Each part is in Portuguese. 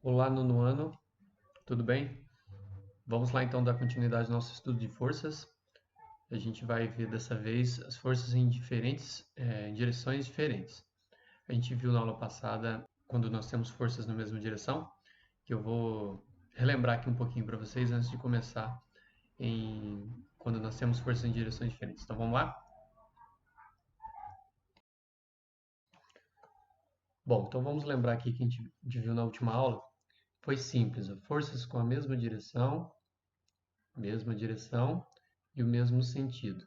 Olá, nono ano, tudo bem? Vamos lá então dar continuidade ao nosso estudo de forças. A gente vai ver dessa vez as forças em em direções diferentes. A gente viu na aula passada quando nós temos forças na mesma direção, que eu vou relembrar aqui um pouquinho para vocês antes de começar quando nós temos forças em direções diferentes. Então vamos lá? Bom, então vamos lembrar aqui que a gente viu na última aula. Foi simples, forças com a mesma direção e o mesmo sentido.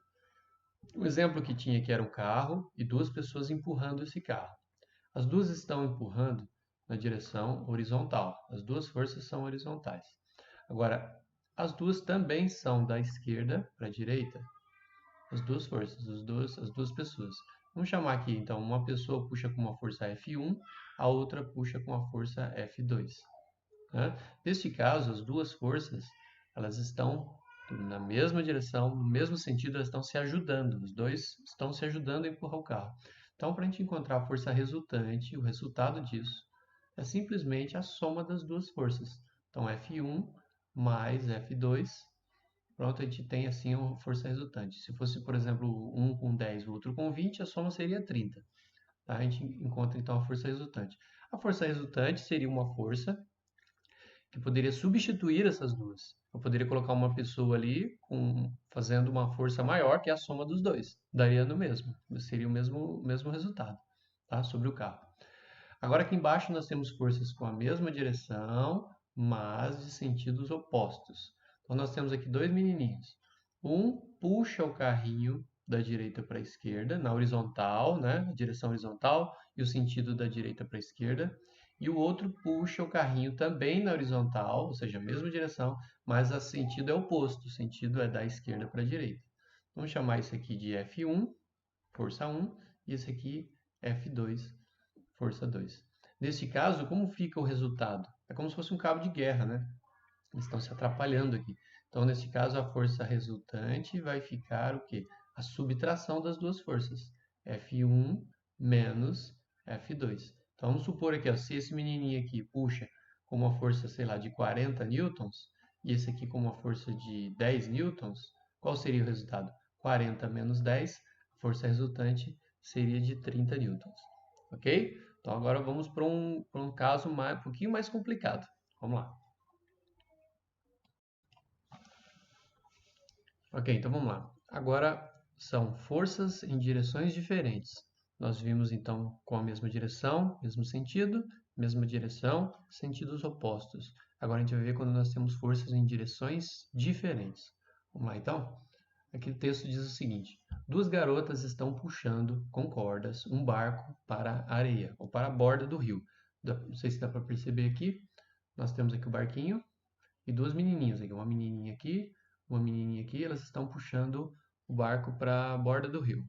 O exemplo que tinha aqui era um carro e duas pessoas empurrando esse carro. As duas estão empurrando na direção horizontal. As duas forças são horizontais. Agora, as duas também são da esquerda para a direita. As duas forças, as duas pessoas. Vamos chamar aqui, então, uma pessoa puxa com uma força F1, a outra puxa com a força F2. Né? Neste caso, as duas forças elas estão na mesma direção, no mesmo sentido, elas estão se ajudando. Os dois estão se ajudando a empurrar o carro. Então, para a gente encontrar a força resultante, o resultado disso é simplesmente a soma das duas forças. Então, F1 mais F2, pronto, a gente tem assim a força resultante. Se fosse, por exemplo, um com 10, o outro com 20, a soma seria 30. Tá? A gente encontra então a força resultante. A força resultante seria uma força que poderia substituir essas duas. Eu poderia colocar uma pessoa ali fazendo uma força maior que a soma dos dois. Daria no mesmo. Seria o mesmo resultado, tá? Sobre o carro. Agora aqui embaixo nós temos forças com a mesma direção, mas de sentidos opostos. Então nós temos aqui dois menininhos. Um puxa o carrinho da direita para a esquerda, na horizontal, né? A direção horizontal e o sentido da direita para a esquerda. E o outro puxa o carrinho também na horizontal, ou seja, a mesma direção, mas o sentido é oposto, o sentido é da esquerda para a direita. Vamos chamar isso aqui de F1, força 1, e esse aqui F2, força 2. Nesse caso, como fica o resultado? É como se fosse um cabo de guerra, né? Eles estão se atrapalhando aqui. Então, nesse caso, a força resultante vai ficar o quê? A subtração das duas forças. F1 menos F2. Então, vamos supor aqui, ó, se esse menininho aqui puxa com uma força, sei lá, de 40 newtons, e esse aqui com uma força de 10 newtons, qual seria o resultado? 40 menos 10, a força resultante seria de 30 newtons. Ok? Então, agora vamos para um caso um pouquinho mais complicado. Vamos lá. Ok, então vamos lá. Agora são forças em direções diferentes. Nós vimos então com a mesma direção, mesmo sentido, mesma direção, sentidos opostos. Agora a gente vai ver quando nós temos forças em direções diferentes. Vamos lá então? Aqui o texto diz o seguinte: duas garotas estão puxando com cordas um barco para a areia ou para a borda do rio. Não sei se dá para perceber aqui. Nós temos aqui o barquinho e duas menininhas aqui, uma menininha aqui, elas estão puxando o barco para a borda do rio.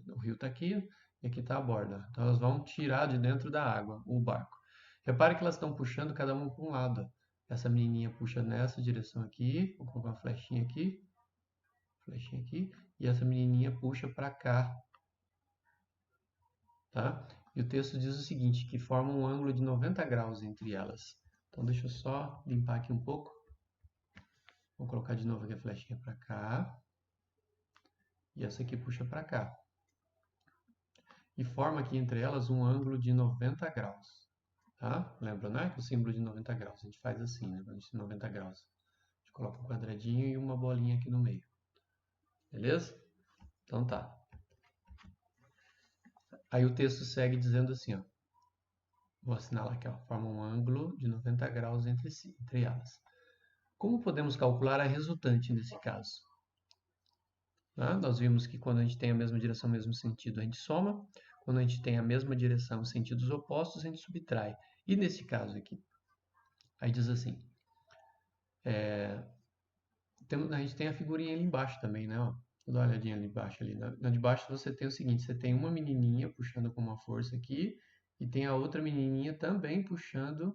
O rio está aqui e aqui está a borda. Então elas vão tirar de dentro da água o barco. Repare que elas estão puxando cada uma para um lado. Essa menininha puxa nessa direção aqui, vou colocar uma flechinha aqui, e essa menininha puxa para cá, tá? E o texto diz o seguinte, que forma um ângulo de 90 graus entre elas. Então deixa eu só limpar aqui um pouco. Vou colocar de novo aqui a flechinha para cá. E essa aqui puxa para cá. E forma aqui entre elas um ângulo de 90 graus. Tá? Lembra, né? Que o símbolo de 90 graus. A gente faz assim, né? Quando a gente tem 90 graus. A gente coloca um quadradinho e uma bolinha aqui no meio. Beleza? Então tá. Aí o texto segue dizendo assim, ó. Vou assinalar aqui, ó. Forma um ângulo de 90 graus entre elas. Como podemos calcular a resultante nesse caso? Tá? Nós vimos que quando a gente tem a mesma direção, mesmo sentido, a gente soma. Quando a gente tem a mesma direção, sentidos opostos, a gente subtrai. E nesse caso aqui? Aí diz assim, a gente tem a figurinha ali embaixo também, né? Ó, dá uma olhadinha ali embaixo. Na de baixo você tem o seguinte, você tem uma menininha puxando com uma força aqui e tem a outra menininha também puxando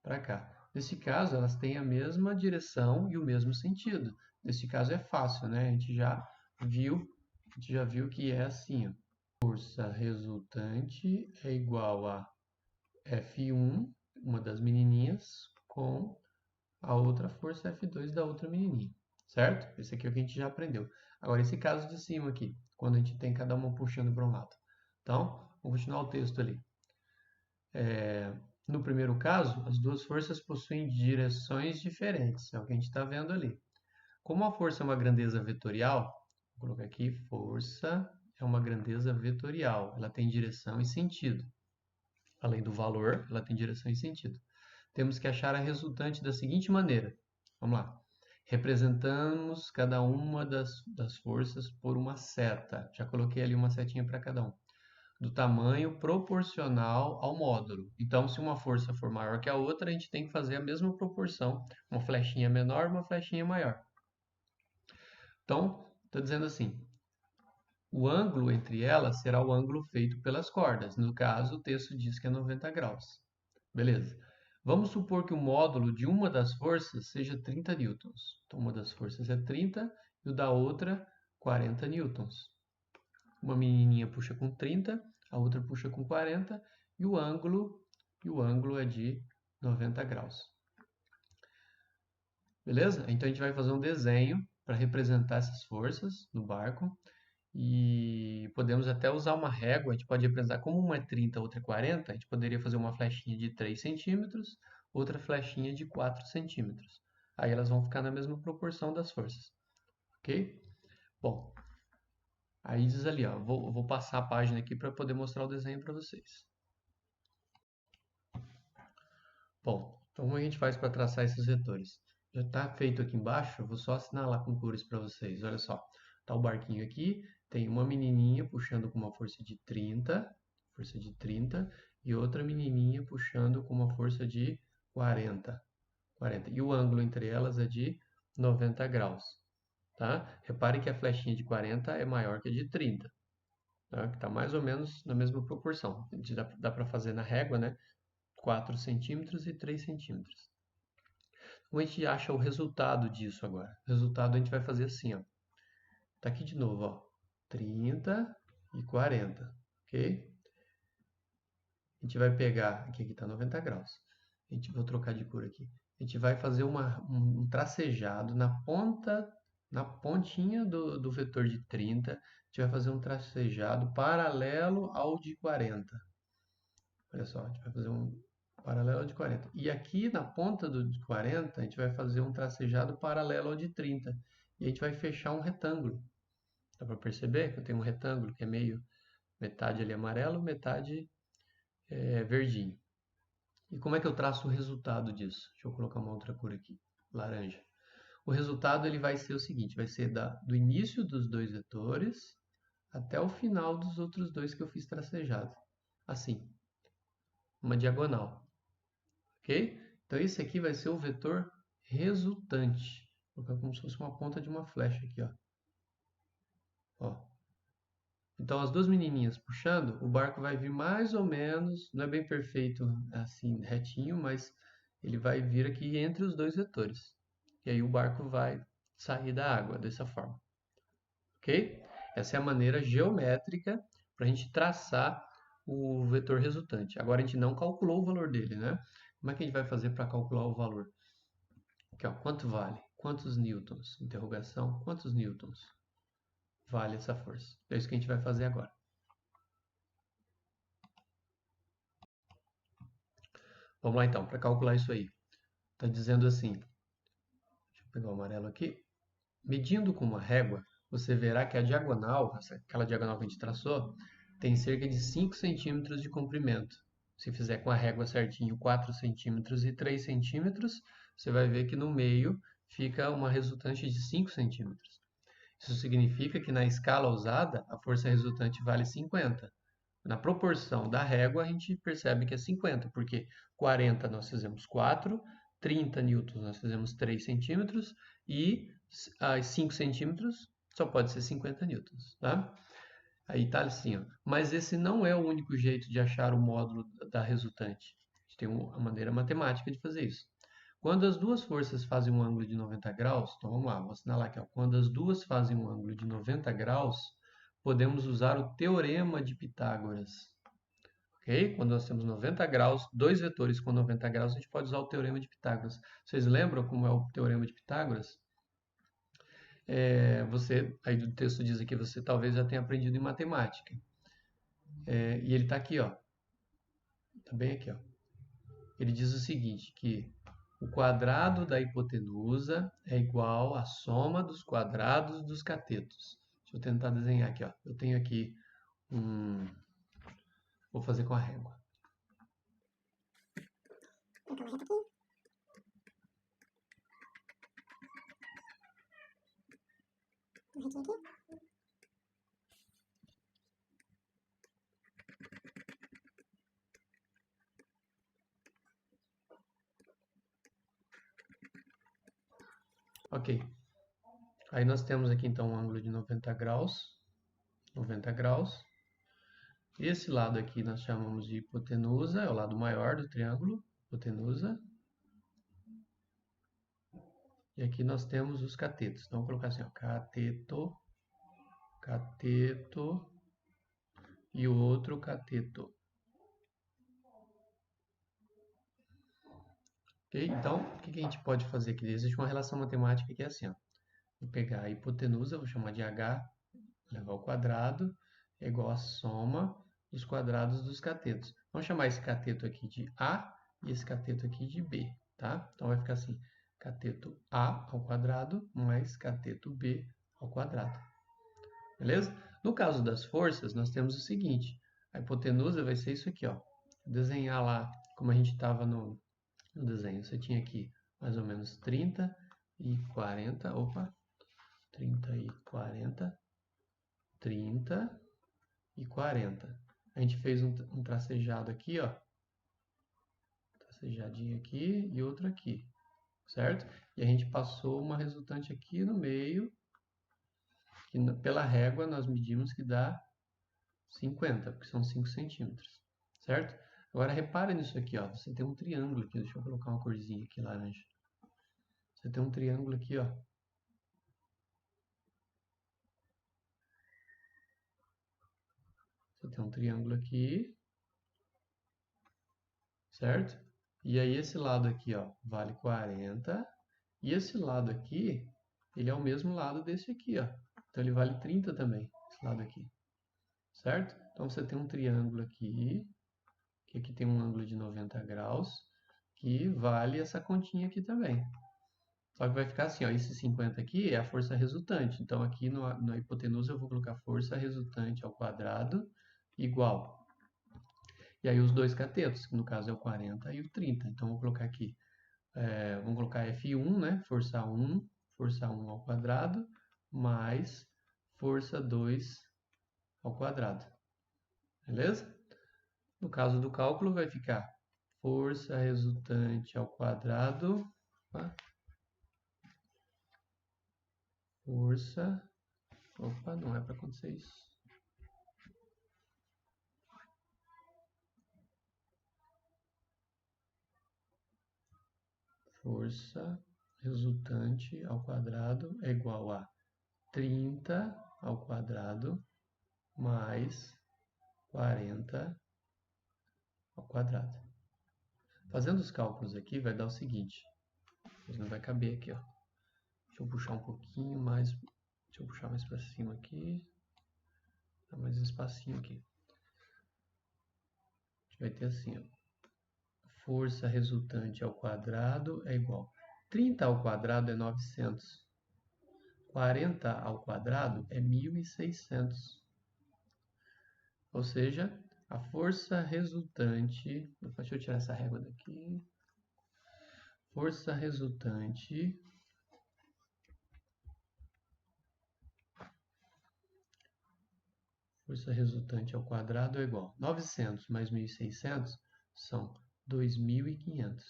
para cá. Nesse caso, elas têm a mesma direção e o mesmo sentido. Nesse caso é fácil, né? A gente já viu que é assim, ó. Força resultante é igual a F1 uma das menininhas com a outra força F2 da outra menininha, certo? Esse aqui é o que a gente já aprendeu. Agora, esse caso de cima aqui, quando a gente tem cada uma puxando para um lado. Então, vou continuar o texto ali. No primeiro caso, as duas forças possuem direções diferentes, é o que a gente está vendo ali. Como a força é uma grandeza vetorial, vou colocar aqui, força é uma grandeza vetorial, ela tem direção e sentido. Além do valor, ela tem direção e sentido. Temos que achar a resultante da seguinte maneira. Vamos lá. Representamos cada uma das forças por uma seta. Já coloquei ali uma setinha para cada um. Do tamanho proporcional ao módulo. Então, se uma força for maior que a outra, a gente tem que fazer a mesma proporção. Uma flechinha menor, uma flechinha maior. Então, estou dizendo assim, o ângulo entre elas será o ângulo feito pelas cordas. No caso, o texto diz que é 90 graus. Beleza. Vamos supor que o módulo de uma das forças seja 30 newtons. Então, uma das forças é 30 e o da outra 40 newtons. Uma menininha puxa com 30, a outra puxa com 40 e o ângulo é de 90 graus. Beleza? Então, a gente vai fazer um desenho para representar essas forças no barco. E podemos até usar uma régua, a gente pode representar como uma é 30, outra é 40, a gente poderia fazer uma flechinha de 3 centímetros, outra flechinha de 4 centímetros. Aí elas vão ficar na mesma proporção das forças, ok? Bom, aí diz ali, ó, vou passar a página aqui para poder mostrar o desenho para vocês. Bom, então como a gente faz para traçar esses vetores? Já está feito aqui embaixo, eu vou só assinalar com cores para vocês, olha só. Está o barquinho aqui, tem uma menininha puxando com uma força de 30, e outra menininha puxando com uma força de 40. E o ângulo entre elas é de 90 graus. Tá? Repare que a flechinha de 40 é maior que a de 30. Tá? Que está mais ou menos na mesma proporção. Dá para fazer na régua, né? 4 centímetros e 3 centímetros. Como a gente acha o resultado disso agora? O resultado a gente vai fazer assim, ó. Tá aqui de novo, ó. 30 e 40, ok? A gente vai pegar, aqui está 90 graus. Vou trocar de cor aqui. A gente vai fazer um tracejado na pontinha do vetor de 30. A gente vai fazer um tracejado paralelo ao de 40. Olha só, a gente vai fazer um paralelo ao de 40. E aqui na ponta do de 40, a gente vai fazer um tracejado paralelo ao de 30. E a gente vai fechar um retângulo. Dá para perceber que eu tenho um retângulo que é metade ali amarelo, metade verdinho. E como é que eu traço o resultado disso? Deixa eu colocar uma outra cor aqui, laranja. O resultado ele vai ser o seguinte, vai ser do início dos dois vetores até o final dos outros dois que eu fiz tracejado. Assim, uma diagonal. Ok? Então esse aqui vai ser o vetor resultante. Vou colocar como se fosse uma ponta de uma flecha aqui, ó. Ó. Então, as duas menininhas puxando, o barco vai vir mais ou menos, não é bem perfeito assim, retinho, mas ele vai vir aqui entre os dois vetores. E aí o barco vai sair da água dessa forma. Ok? Essa é a maneira geométrica para a gente traçar o vetor resultante. Agora a gente não calculou o valor dele, né? Como é que a gente vai fazer para calcular o valor? Aqui, ó, quanto vale? Quantos newtons? Interrogação, quantos newtons vale essa força? É isso que a gente vai fazer agora. Vamos lá então, para calcular isso aí. Está dizendo assim, deixa eu pegar o amarelo aqui. Medindo com uma régua, você verá que a diagonal, aquela diagonal que a gente traçou, tem cerca de 5 centímetros de comprimento. Se fizer com a régua certinho 4 centímetros e 3 centímetros, você vai ver que no meio fica uma resultante de 5 centímetros. Isso significa que na escala usada, a força resultante vale 50. Na proporção da régua, a gente percebe que é 50, porque 40 nós fizemos 4, 30 newtons nós fizemos 3 centímetros e 5 centímetros só pode ser 50 newtons, tá? Aí está assim, ó. Mas esse não é o único jeito de achar o módulo da resultante. A gente tem uma maneira matemática de fazer isso. Quando as duas forças fazem um ângulo de 90 graus, então vamos lá, vou assinalar aqui, ó. Quando as duas fazem um ângulo de 90 graus, podemos usar o teorema de Pitágoras. Ok? ok? Quando nós temos 90 graus, dois vetores com 90 graus, a gente pode usar o Teorema de Pitágoras. Vocês lembram como é o Teorema de Pitágoras? Aí o texto diz aqui, você talvez já tenha aprendido em matemática. E ele está aqui, ó. Está bem aqui, ó. Ele diz o seguinte, que o quadrado da hipotenusa é igual à soma dos quadrados dos catetos. Deixa eu tentar desenhar aqui, ó. Eu tenho aqui um... Vou fazer com a régua. Ok. Aí nós temos aqui então um ângulo de 90 graus. 90 graus. Esse lado aqui nós chamamos de hipotenusa, é o lado maior do triângulo, hipotenusa. E aqui nós temos os catetos. Então, vou colocar assim, ó, cateto, cateto e o outro cateto. Ok? Então, o que a gente pode fazer aqui? Existe uma relação matemática que é assim, ó. Vou pegar a hipotenusa, vou chamar de H, levar ao quadrado, é igual a soma dos quadrados dos catetos. Vamos chamar esse cateto aqui de A e esse cateto aqui de B, tá? Então vai ficar assim, cateto A ao quadrado mais cateto B ao quadrado. Beleza? No caso das forças, nós temos o seguinte, a hipotenusa vai ser isso aqui, ó. Vou desenhar lá como a gente estava no desenho. Você tinha aqui mais ou menos 30 e 40, opa, 30 e 40, 30 e 40. A gente fez um tracejado aqui, ó. Tracejadinho aqui e outro aqui, certo? E a gente passou uma resultante aqui no meio, que pela régua nós medimos que dá 50, porque são 5 centímetros, certo? Agora repare nisso aqui, ó. Você tem um triângulo aqui, deixa eu colocar uma corzinha aqui laranja. Você tem um triângulo aqui, ó. Você tem um triângulo aqui, certo? E aí esse lado aqui, ó, vale 40. E esse lado aqui, ele é o mesmo lado desse aqui, ó. Então ele vale 30 também, esse lado aqui. Certo? Então você tem um triângulo aqui, que aqui tem um ângulo de 90 graus, que vale essa continha aqui também. Só que vai ficar assim, ó, esse 50 aqui é a força resultante. Então aqui na hipotenusa eu vou colocar força resultante ao quadrado igual. E aí os dois catetos, que no caso é o 40 e o 30. Então vou colocar aqui, vamos colocar F1, né? Força 1 ao quadrado, mais força 2 ao quadrado. Beleza? No caso do cálculo vai ficar força resultante ao quadrado, opa, força, opa, não é para acontecer isso. Força resultante ao quadrado é igual a 30 ao quadrado mais 40 ao quadrado. Fazendo os cálculos aqui vai dar o seguinte, mas não vai caber aqui, ó. Deixa eu puxar um pouquinho mais, deixa eu puxar mais para cima aqui, dá mais um espacinho aqui. A gente vai ter assim, ó. Força resultante ao quadrado é igual. 30 ao quadrado é 900. 40 ao quadrado é 1.600. Ou seja, a força resultante... Deixa eu tirar essa régua daqui. Força resultante... Força resultante ao quadrado é igual. 900 mais 1.600 são 2.500.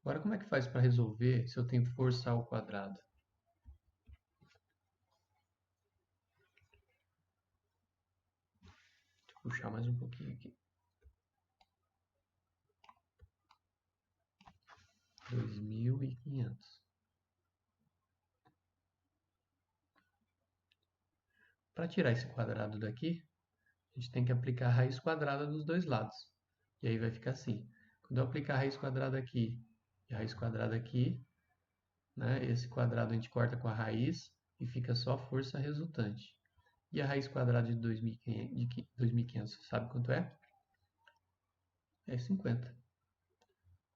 Agora, como é que faz para resolver se eu tenho força ao quadrado? Deixa eu puxar mais um pouquinho aqui. 2.500. Para tirar esse quadrado daqui, a gente tem que aplicar a raiz quadrada dos dois lados. E aí vai ficar assim. Quando eu aplicar a raiz quadrada aqui e a raiz quadrada aqui, né, esse quadrado a gente corta com a raiz e fica só força resultante. E a raiz quadrada de 2.500, sabe quanto é? É 50.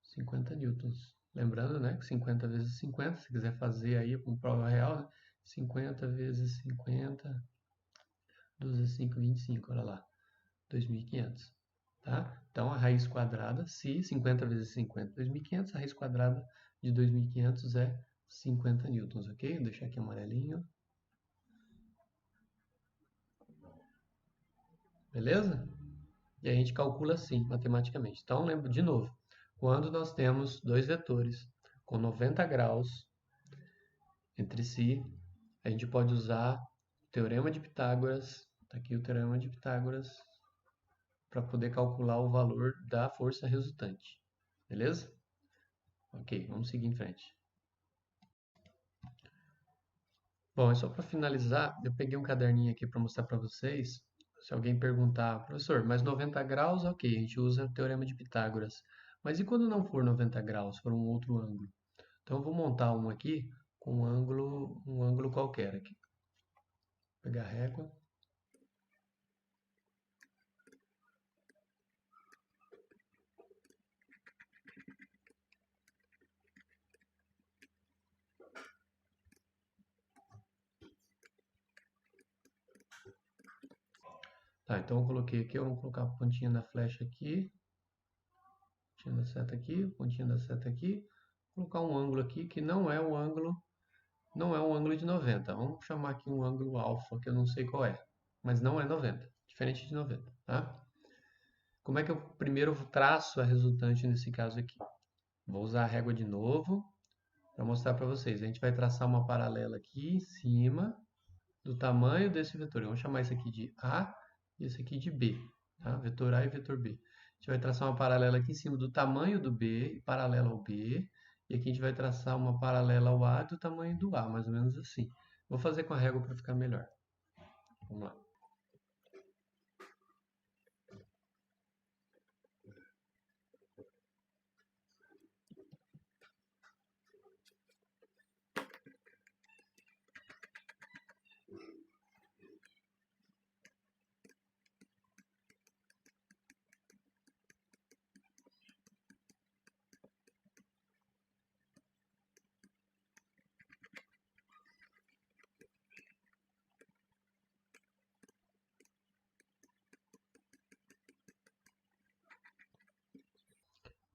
50 newtons. Lembrando, né, que 50 vezes 50, se quiser fazer aí com prova real, né, 50 vezes 50, 12, 5, 25, olha lá, 2.500. Tá? Então, a raiz quadrada, se 50 vezes 50, 2.500, a raiz quadrada de 2.500 é 50 newtons, ok? Vou deixar aqui amarelinho. Beleza? E a gente calcula assim, matematicamente. Então, lembro de novo, quando nós temos dois vetores com 90 graus entre si, a gente pode usar o Teorema de Pitágoras, está aqui o Teorema de Pitágoras, para poder calcular o valor da força resultante. Beleza? Ok, vamos seguir em frente. Bom, é só para finalizar, eu peguei um caderninho aqui para mostrar para vocês. Se alguém perguntar, professor, mas 90 graus, ok, a gente usa o Teorema de Pitágoras. Mas e quando não for 90 graus, for um outro ângulo? Então eu vou montar um aqui com um ângulo qualquer aqui. Vou pegar a régua. Tá, então eu coloquei aqui, vamos colocar a pontinha da flecha aqui, pontinha da seta aqui, pontinha da seta aqui, vou colocar um ângulo aqui que não é um ângulo de 90. Vamos chamar aqui um ângulo alfa, que eu não sei qual é, mas não é 90, diferente de 90, tá? Como é que eu primeiro traço a resultante nesse caso aqui? Vou usar a régua de novo para mostrar para vocês. A gente vai traçar uma paralela aqui em cima do tamanho desse vetor. Vamos chamar esse aqui de A e esse aqui de B, tá? Vetor A e vetor B. A gente vai traçar uma paralela aqui em cima do tamanho do B, paralela ao B, e aqui a gente vai traçar uma paralela ao A do tamanho do A, mais ou menos assim. Vou fazer com a régua para ficar melhor. Vamos lá.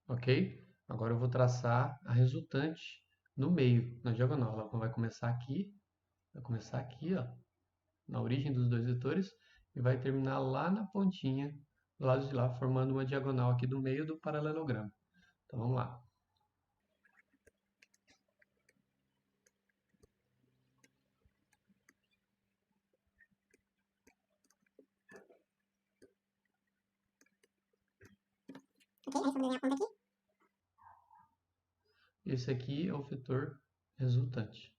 Ok? Agora eu vou traçar a resultante no meio, na diagonal. Ela vai começar aqui, ó, na origem dos dois vetores, e vai terminar lá na pontinha, do lado de lá, formando uma diagonal aqui do meio do paralelogramo. Então vamos lá. Ok, aí vamos desenhar a ponta aqui. Esse aqui é o vetor resultante.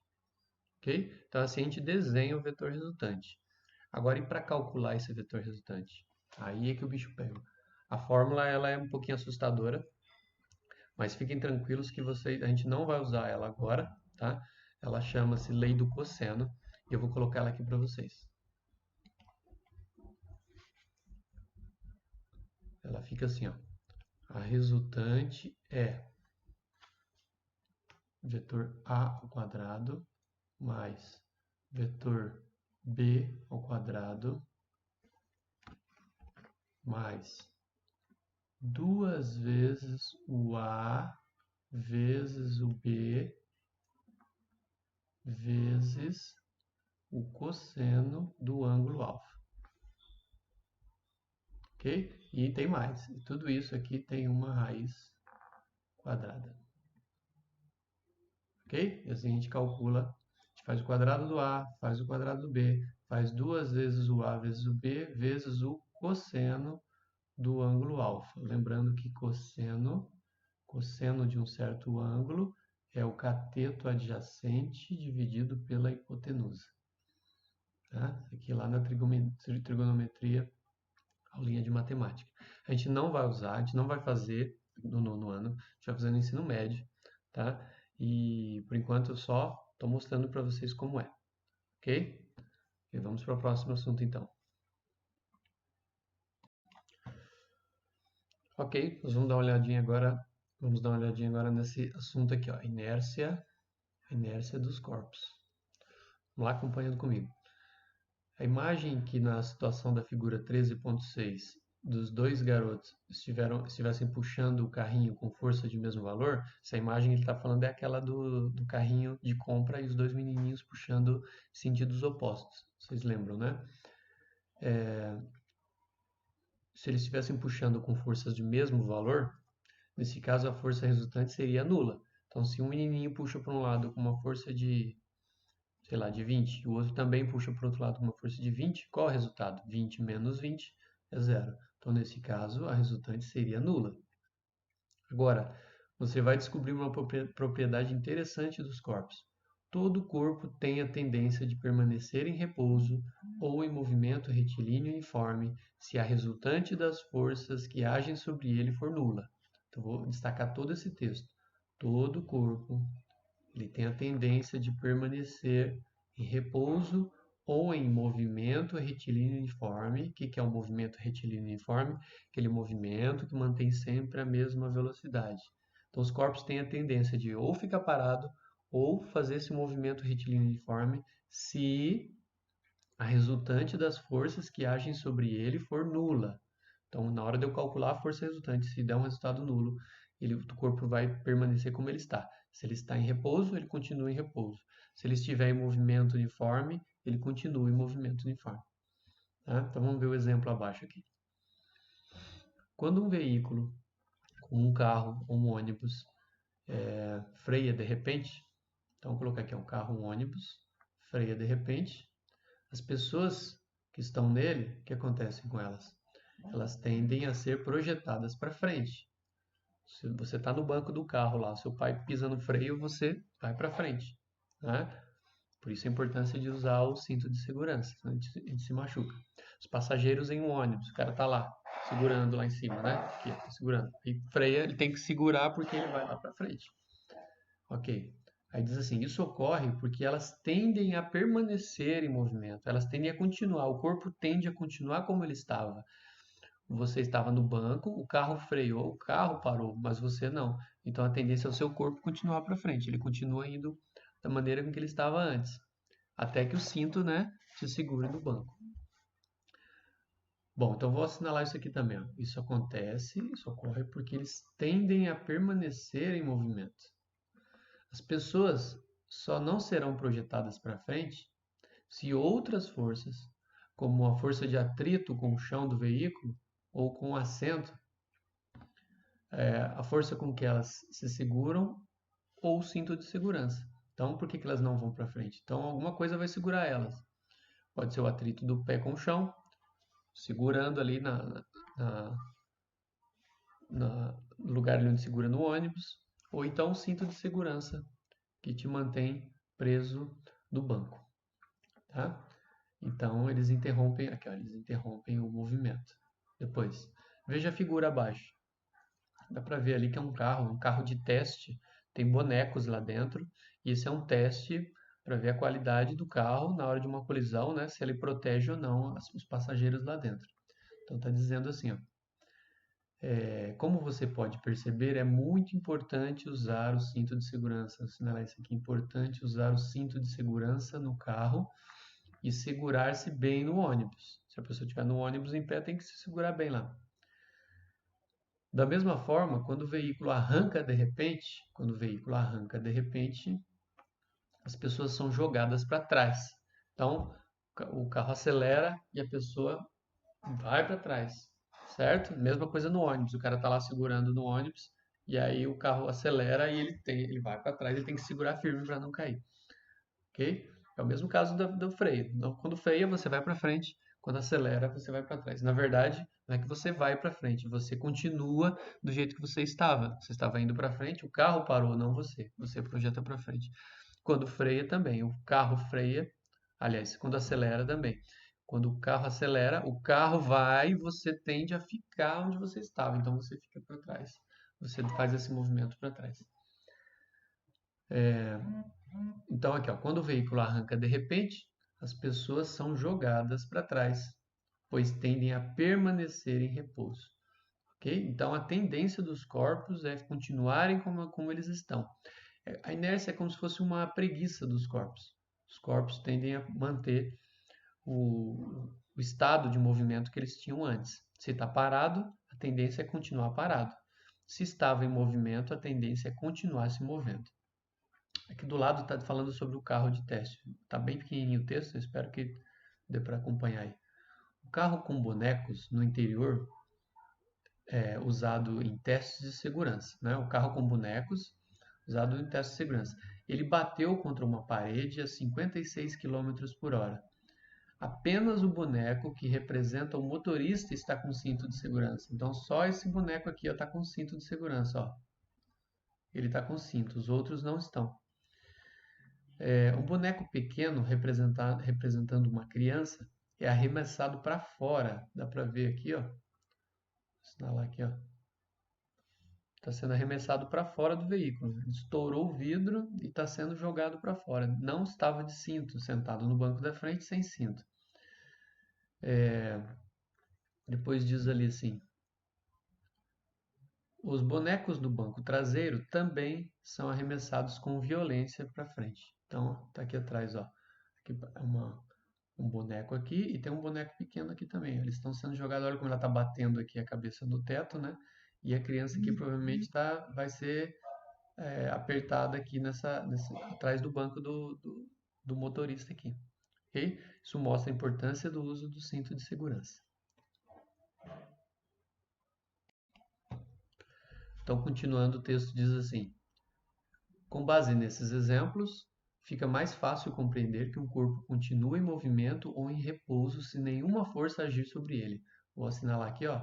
Ok? Então assim a gente desenha o vetor resultante. Agora, e para calcular esse vetor resultante? Aí é que o bicho pega. A fórmula ela é um pouquinho assustadora, mas fiquem tranquilos que a gente não vai usar ela agora, tá? Ela chama-se lei do cosseno e eu vou colocar ela aqui para vocês. Ela fica assim, ó. A resultante é vetor A ao quadrado mais vetor B ao quadrado mais 2 vezes o A vezes o B vezes o cosseno do ângulo alfa. Ok? E tem mais. E tudo isso aqui tem uma raiz quadrada. Ok? E assim a gente calcula, a gente faz o quadrado do A, faz o quadrado do B, faz 2 vezes o A vezes o B vezes o cosseno do ângulo alfa. Lembrando que cosseno de um certo ângulo é o cateto adjacente dividido pela hipotenusa. Tá? Aqui lá na trigonometria aulinha de matemática. A gente não vai usar, a gente não vai fazer no nono ano, a gente vai fazer no ensino médio, tá? E por enquanto eu só estou mostrando para vocês como é, ok? E vamos para o próximo assunto então. Ok, nós vamos dar uma olhadinha agora nesse assunto aqui, ó, inércia dos corpos. Vamos lá acompanhando comigo. A imagem que na situação da figura 13.6 dos dois garotos estivessem puxando o carrinho com força de mesmo valor, essa imagem que ele está falando é aquela do carrinho de compra e os dois menininhos puxando em sentidos opostos. Vocês lembram, né? Se eles estivessem puxando com forças de mesmo valor, nesse caso a força resultante seria nula. Então, se um menininho puxa para um lado com uma força de, sei lá, de 20, e o outro também puxa para o outro lado com uma força de 20, qual é o resultado? 20 menos 20 é zero. Então, nesse caso, a resultante seria nula. Agora, você vai descobrir uma propriedade interessante dos corpos. Todo corpo tem a tendência de permanecer em repouso ou em movimento retilíneo uniforme se a resultante das forças que agem sobre ele for nula. Então, vou destacar todo esse texto. Todo corpo ele tem a tendência de permanecer em repouso ou em movimento retilíneo uniforme. O que é um movimento retilíneo uniforme? Aquele movimento que mantém sempre a mesma velocidade. Então, os corpos têm a tendência de ou ficar parado ou fazer esse movimento retilíneo uniforme se a resultante das forças que agem sobre ele for nula. Então, na hora de eu calcular a força resultante, se der um resultado nulo, o corpo vai permanecer como ele está. Se ele está em repouso, ele continua em repouso. Se ele estiver em movimento uniforme, ele continua em movimento uniforme. Tá? Então, vamos ver o exemplo abaixo aqui. Quando um veículo, como um carro ou um ônibus, freia de repente, então, vou colocar aqui um carro, um ônibus, freia de repente, as pessoas que estão nele, o que acontece com elas? Elas tendem a ser projetadas para frente. Se você está no banco do carro lá, seu pai pisa no freio, você vai para frente, né? Por isso a importância de usar o cinto de segurança, senão a gente se machuca. Os passageiros em um ônibus, o cara está lá, segurando lá em cima, né? Aqui, tá segurando. E freia, ele tem que segurar porque ele vai lá para frente. Ok. Aí diz assim, isso ocorre porque elas tendem a permanecer em movimento, elas tendem a continuar, o corpo tende a continuar como ele estava. Você estava no banco, o carro freou, o carro parou, mas você não. Então a tendência é o seu corpo continuar para frente, ele continua indo da maneira com que ele estava antes, até que o cinto, né, te segure no banco. Bom, então vou assinalar isso aqui também. Ó. Isso ocorre porque eles tendem a permanecer em movimento. As pessoas só não serão projetadas para frente se outras forças, como a força de atrito com o chão do veículo ou com o assento, a força com que elas se seguram ou o cinto de segurança. Então, por que elas não vão para frente? Então, alguma coisa vai segurar elas. Pode ser o atrito do pé com o chão, segurando ali no lugar onde segura no ônibus, ou então o cinto de segurança que te mantém preso no banco. Tá? Então, eles interrompem o movimento. Depois, veja a figura abaixo. Dá para ver ali que é um carro de teste, tem bonecos lá dentro, e esse é um teste para ver a qualidade do carro na hora de uma colisão, né, se ele protege ou não os passageiros lá dentro. Então está dizendo assim, ó, como você pode perceber, é muito importante usar o cinto de segurança. Vou assinalar isso aqui, importante usar o cinto de segurança no carro e segurar-se bem no ônibus. Se a pessoa estiver no ônibus em pé, tem que se segurar bem lá. Da mesma forma, quando o veículo arranca de repente, as pessoas são jogadas para trás. Então, o carro acelera e a pessoa vai para trás, certo? Mesma coisa no ônibus, o cara está lá segurando no ônibus e aí o carro acelera e ele vai para trás, ele tem que segurar firme para não cair, ok? É o mesmo caso do freio. Então, quando freia, você vai para frente, quando acelera, você vai para trás. Na verdade, não é que você vai para frente, você continua do jeito que você estava. Você estava indo para frente, o carro parou, não você. Você projeta para frente. Quando freia também, o carro freia, aliás, quando acelera também. Quando o carro acelera, o carro vai e você tende a ficar onde você estava. Então você fica para trás. Você faz esse movimento para trás. Então aqui, ó, quando o veículo arranca de repente, as pessoas são jogadas para trás, pois tendem a permanecer em repouso. Ok? Então a tendência dos corpos é continuarem como eles estão. A inércia é como se fosse uma preguiça dos corpos. Os corpos tendem a manter o estado de movimento que eles tinham antes. Se está parado, a tendência é continuar parado. Se estava em movimento, a tendência é continuar se movendo. Aqui do lado está falando sobre o carro de teste. Está bem pequenininho o texto, eu espero que dê para acompanhar aí. O carro com bonecos no interior é usado em testes de segurança. Né? O carro com bonecos usado em testes de segurança. Ele bateu contra uma parede a 56 km por hora. Apenas o boneco que representa o motorista está com cinto de segurança. Então, só esse boneco aqui está com cinto de segurança. Ó. Ele está com cinto, os outros não estão. Um boneco pequeno representando uma criança é arremessado para fora. Dá para ver aqui, ó. Vou assinalar aqui, ó. Está sendo arremessado para fora do veículo. Ele estourou o vidro e está sendo jogado para fora. Não estava de cinto, sentado no banco da frente sem cinto. Depois diz ali assim: os bonecos do banco traseiro também são arremessados com violência para frente. Então, está aqui atrás, ó. Aqui é um boneco aqui e tem um boneco pequeno aqui também. Eles estão sendo jogados, olha como ela está batendo aqui a cabeça no teto, né? E a criança aqui provavelmente vai ser apertada aqui atrás do banco do motorista aqui. Okay? Isso mostra a importância do uso do cinto de segurança. Então, continuando, o texto diz assim: com base nesses exemplos, fica mais fácil compreender que um corpo continua em movimento ou em repouso se nenhuma força agir sobre ele. Vou assinalar aqui, ó.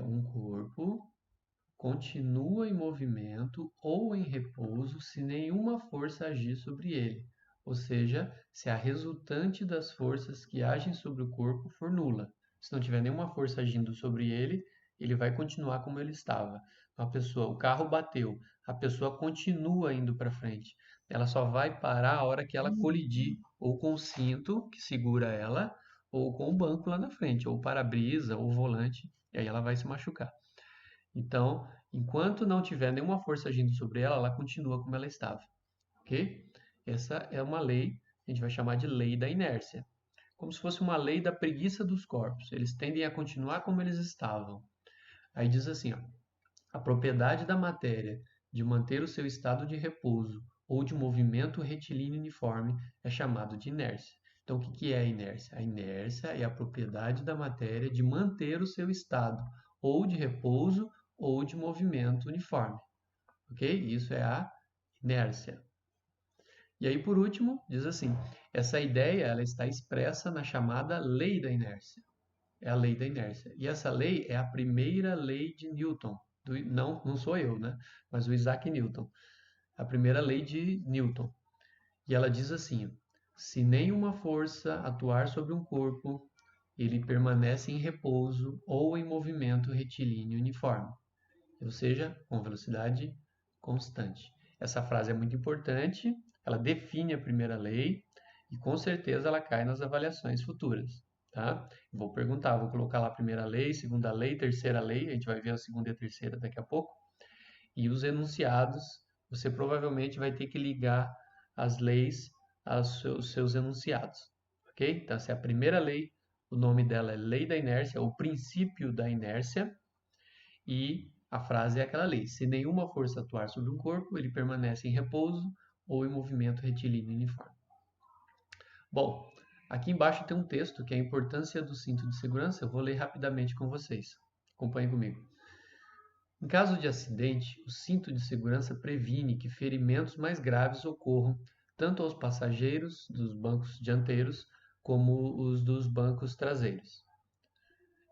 Um corpo continua em movimento ou em repouso se nenhuma força agir sobre ele. Ou seja, se a resultante das forças que agem sobre o corpo for nula. Se não tiver nenhuma força agindo sobre ele, ele vai continuar como ele estava. O carro bateu, a pessoa continua indo para frente. Ela só vai parar a hora que ela colidir ou com o cinto que segura ela, ou com o banco lá na frente, ou o para-brisa, ou o volante, e aí ela vai se machucar. Então, enquanto não tiver nenhuma força agindo sobre ela, ela continua como ela estava. Ok? Essa é uma lei, a gente vai chamar de lei da inércia. Como se fosse uma lei da preguiça dos corpos. Eles tendem a continuar como eles estavam. Aí diz assim, ó, a propriedade da matéria de manter o seu estado de repouso ou de movimento retilíneo uniforme é chamado de inércia. Então, o que é a inércia? A inércia é a propriedade da matéria de manter o seu estado ou de repouso ou de movimento uniforme. Ok? Isso é a inércia. E aí, por último, diz assim: essa ideia ela está expressa na chamada lei da inércia. É a lei da inércia. E essa lei é a primeira lei de Newton. Não sou eu, né? Mas o Isaac Newton. A primeira lei de Newton. E ela diz assim: se nenhuma força atuar sobre um corpo, ele permanece em repouso ou em movimento retilíneo uniforme, ou seja, com velocidade constante. Essa frase é muito importante, ela define a primeira lei e com certeza ela cai nas avaliações futuras. Tá? Vou perguntar, vou colocar lá a primeira lei, segunda lei, terceira lei, a gente vai ver a segunda e a terceira daqui a pouco. E os enunciados, você provavelmente vai ter que ligar as leis aos seus enunciados. Ok? Então, essa é a primeira lei, o nome dela é lei da inércia, ou princípio da inércia, e a frase é aquela lei: se nenhuma força atuar sobre um corpo, ele permanece em repouso ou em movimento retilíneo uniforme. Bom, aqui embaixo tem um texto que é a importância do cinto de segurança. Eu vou ler rapidamente com vocês. Acompanhe comigo. Em caso de acidente, o cinto de segurança previne que ferimentos mais graves ocorram tanto aos passageiros dos bancos dianteiros como os dos bancos traseiros.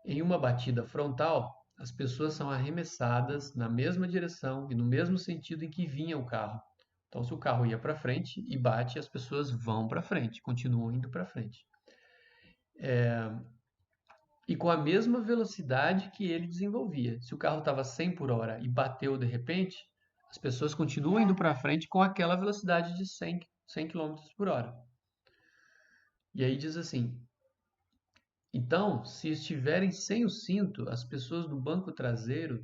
Em uma batida frontal, as pessoas são arremessadas na mesma direção e no mesmo sentido em que vinha o carro. Então, se o carro ia para frente e bate, as pessoas vão para frente, continuam indo para frente. e com a mesma velocidade que ele desenvolvia. Se o carro estava 100 por hora e bateu de repente, as pessoas continuam indo para frente com aquela velocidade de 100 km por hora. E aí diz assim: então, se estiverem sem o cinto, as pessoas do banco traseiro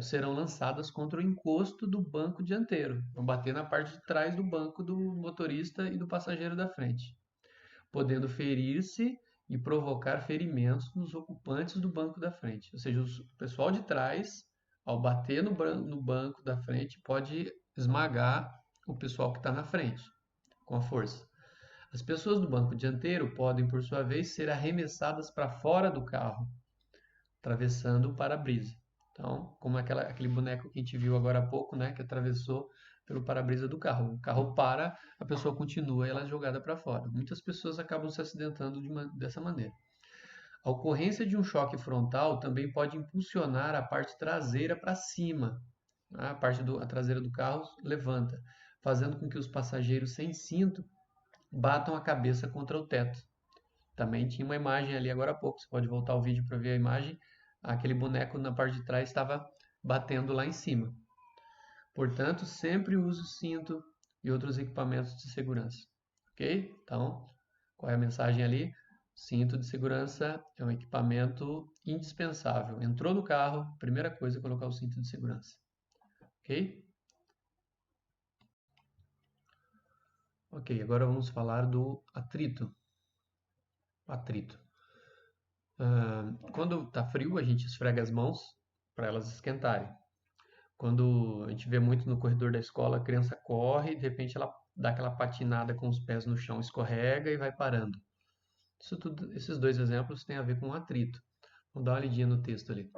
serão lançadas contra o encosto do banco dianteiro. Vão bater na parte de trás do banco do motorista e do passageiro da frente, podendo ferir-se e provocar ferimentos nos ocupantes do banco da frente. Ou seja, o pessoal de trás, ao bater no banco da frente, pode esmagar o pessoal que está na frente com a força. As pessoas do banco dianteiro podem, por sua vez, ser arremessadas para fora do carro, atravessando o para-brisa. Então, como aquele boneco que a gente viu agora há pouco, né, que atravessou pelo para-brisa do carro. O carro para, a pessoa continua e ela é jogada para fora. Muitas pessoas acabam se acidentando dessa maneira. A ocorrência de um choque frontal também pode impulsionar a parte traseira para cima. A a traseira do carro levanta, fazendo com que os passageiros sem cinto batam a cabeça contra o teto. Também tinha uma imagem ali agora há pouco, você pode voltar o vídeo para ver a imagem. Aquele boneco na parte de trás estava batendo lá em cima. Portanto, sempre use o cinto e outros equipamentos de segurança. Ok? Então, qual é a mensagem ali? Cinto de segurança é um equipamento indispensável. Entrou no carro, primeira coisa é colocar o cinto de segurança. Ok? Ok, agora vamos falar do atrito. Atrito. Quando está frio, a gente esfrega as mãos para elas esquentarem. Quando a gente vê muito no corredor da escola, a criança corre e de repente ela dá aquela patinada com os pés no chão, escorrega e vai parando. Esses dois exemplos têm a ver com atrito. Vamos dar uma lidinha no texto ali.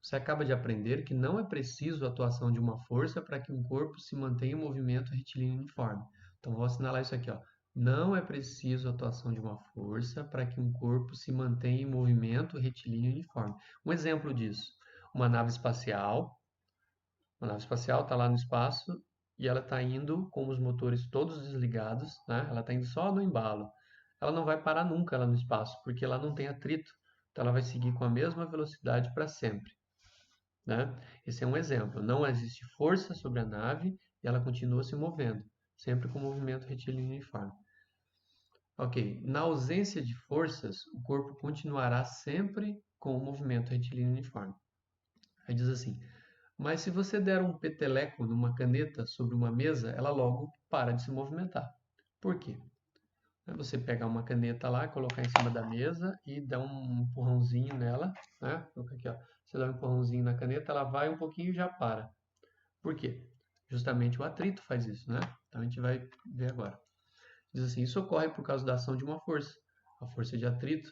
Você acaba de aprender que não é preciso a atuação de uma força para que um corpo se mantenha em movimento retilíneo uniforme. Então, vou assinalar isso aqui, ó. Não é preciso a atuação de uma força para que um corpo se mantenha em movimento retilíneo uniforme. Um exemplo disso, uma nave espacial. Uma nave espacial está lá no espaço e ela está indo com os motores todos desligados, né? Ela está indo só no embalo. Ela não vai parar nunca lá no espaço, porque ela não tem atrito. Então, ela vai seguir com a mesma velocidade para sempre. Né? Esse é um exemplo. Não existe força sobre a nave e ela continua se movendo, sempre com movimento retilíneo uniforme. Ok, na ausência de forças, o corpo continuará sempre com o movimento retilíneo uniforme. Aí diz assim, mas se você der um peteleco numa caneta sobre uma mesa, ela logo para de se movimentar. Por quê? Você pegar uma caneta lá, colocar em cima da mesa e dar um empurrãozinho nela, né? Aqui, ó. Você dá um empurrãozinho na caneta, ela vai um pouquinho e já para. Por quê? Justamente o atrito faz isso, né? Então a gente vai ver agora. Diz assim, isso ocorre por causa da ação de uma força, a força de atrito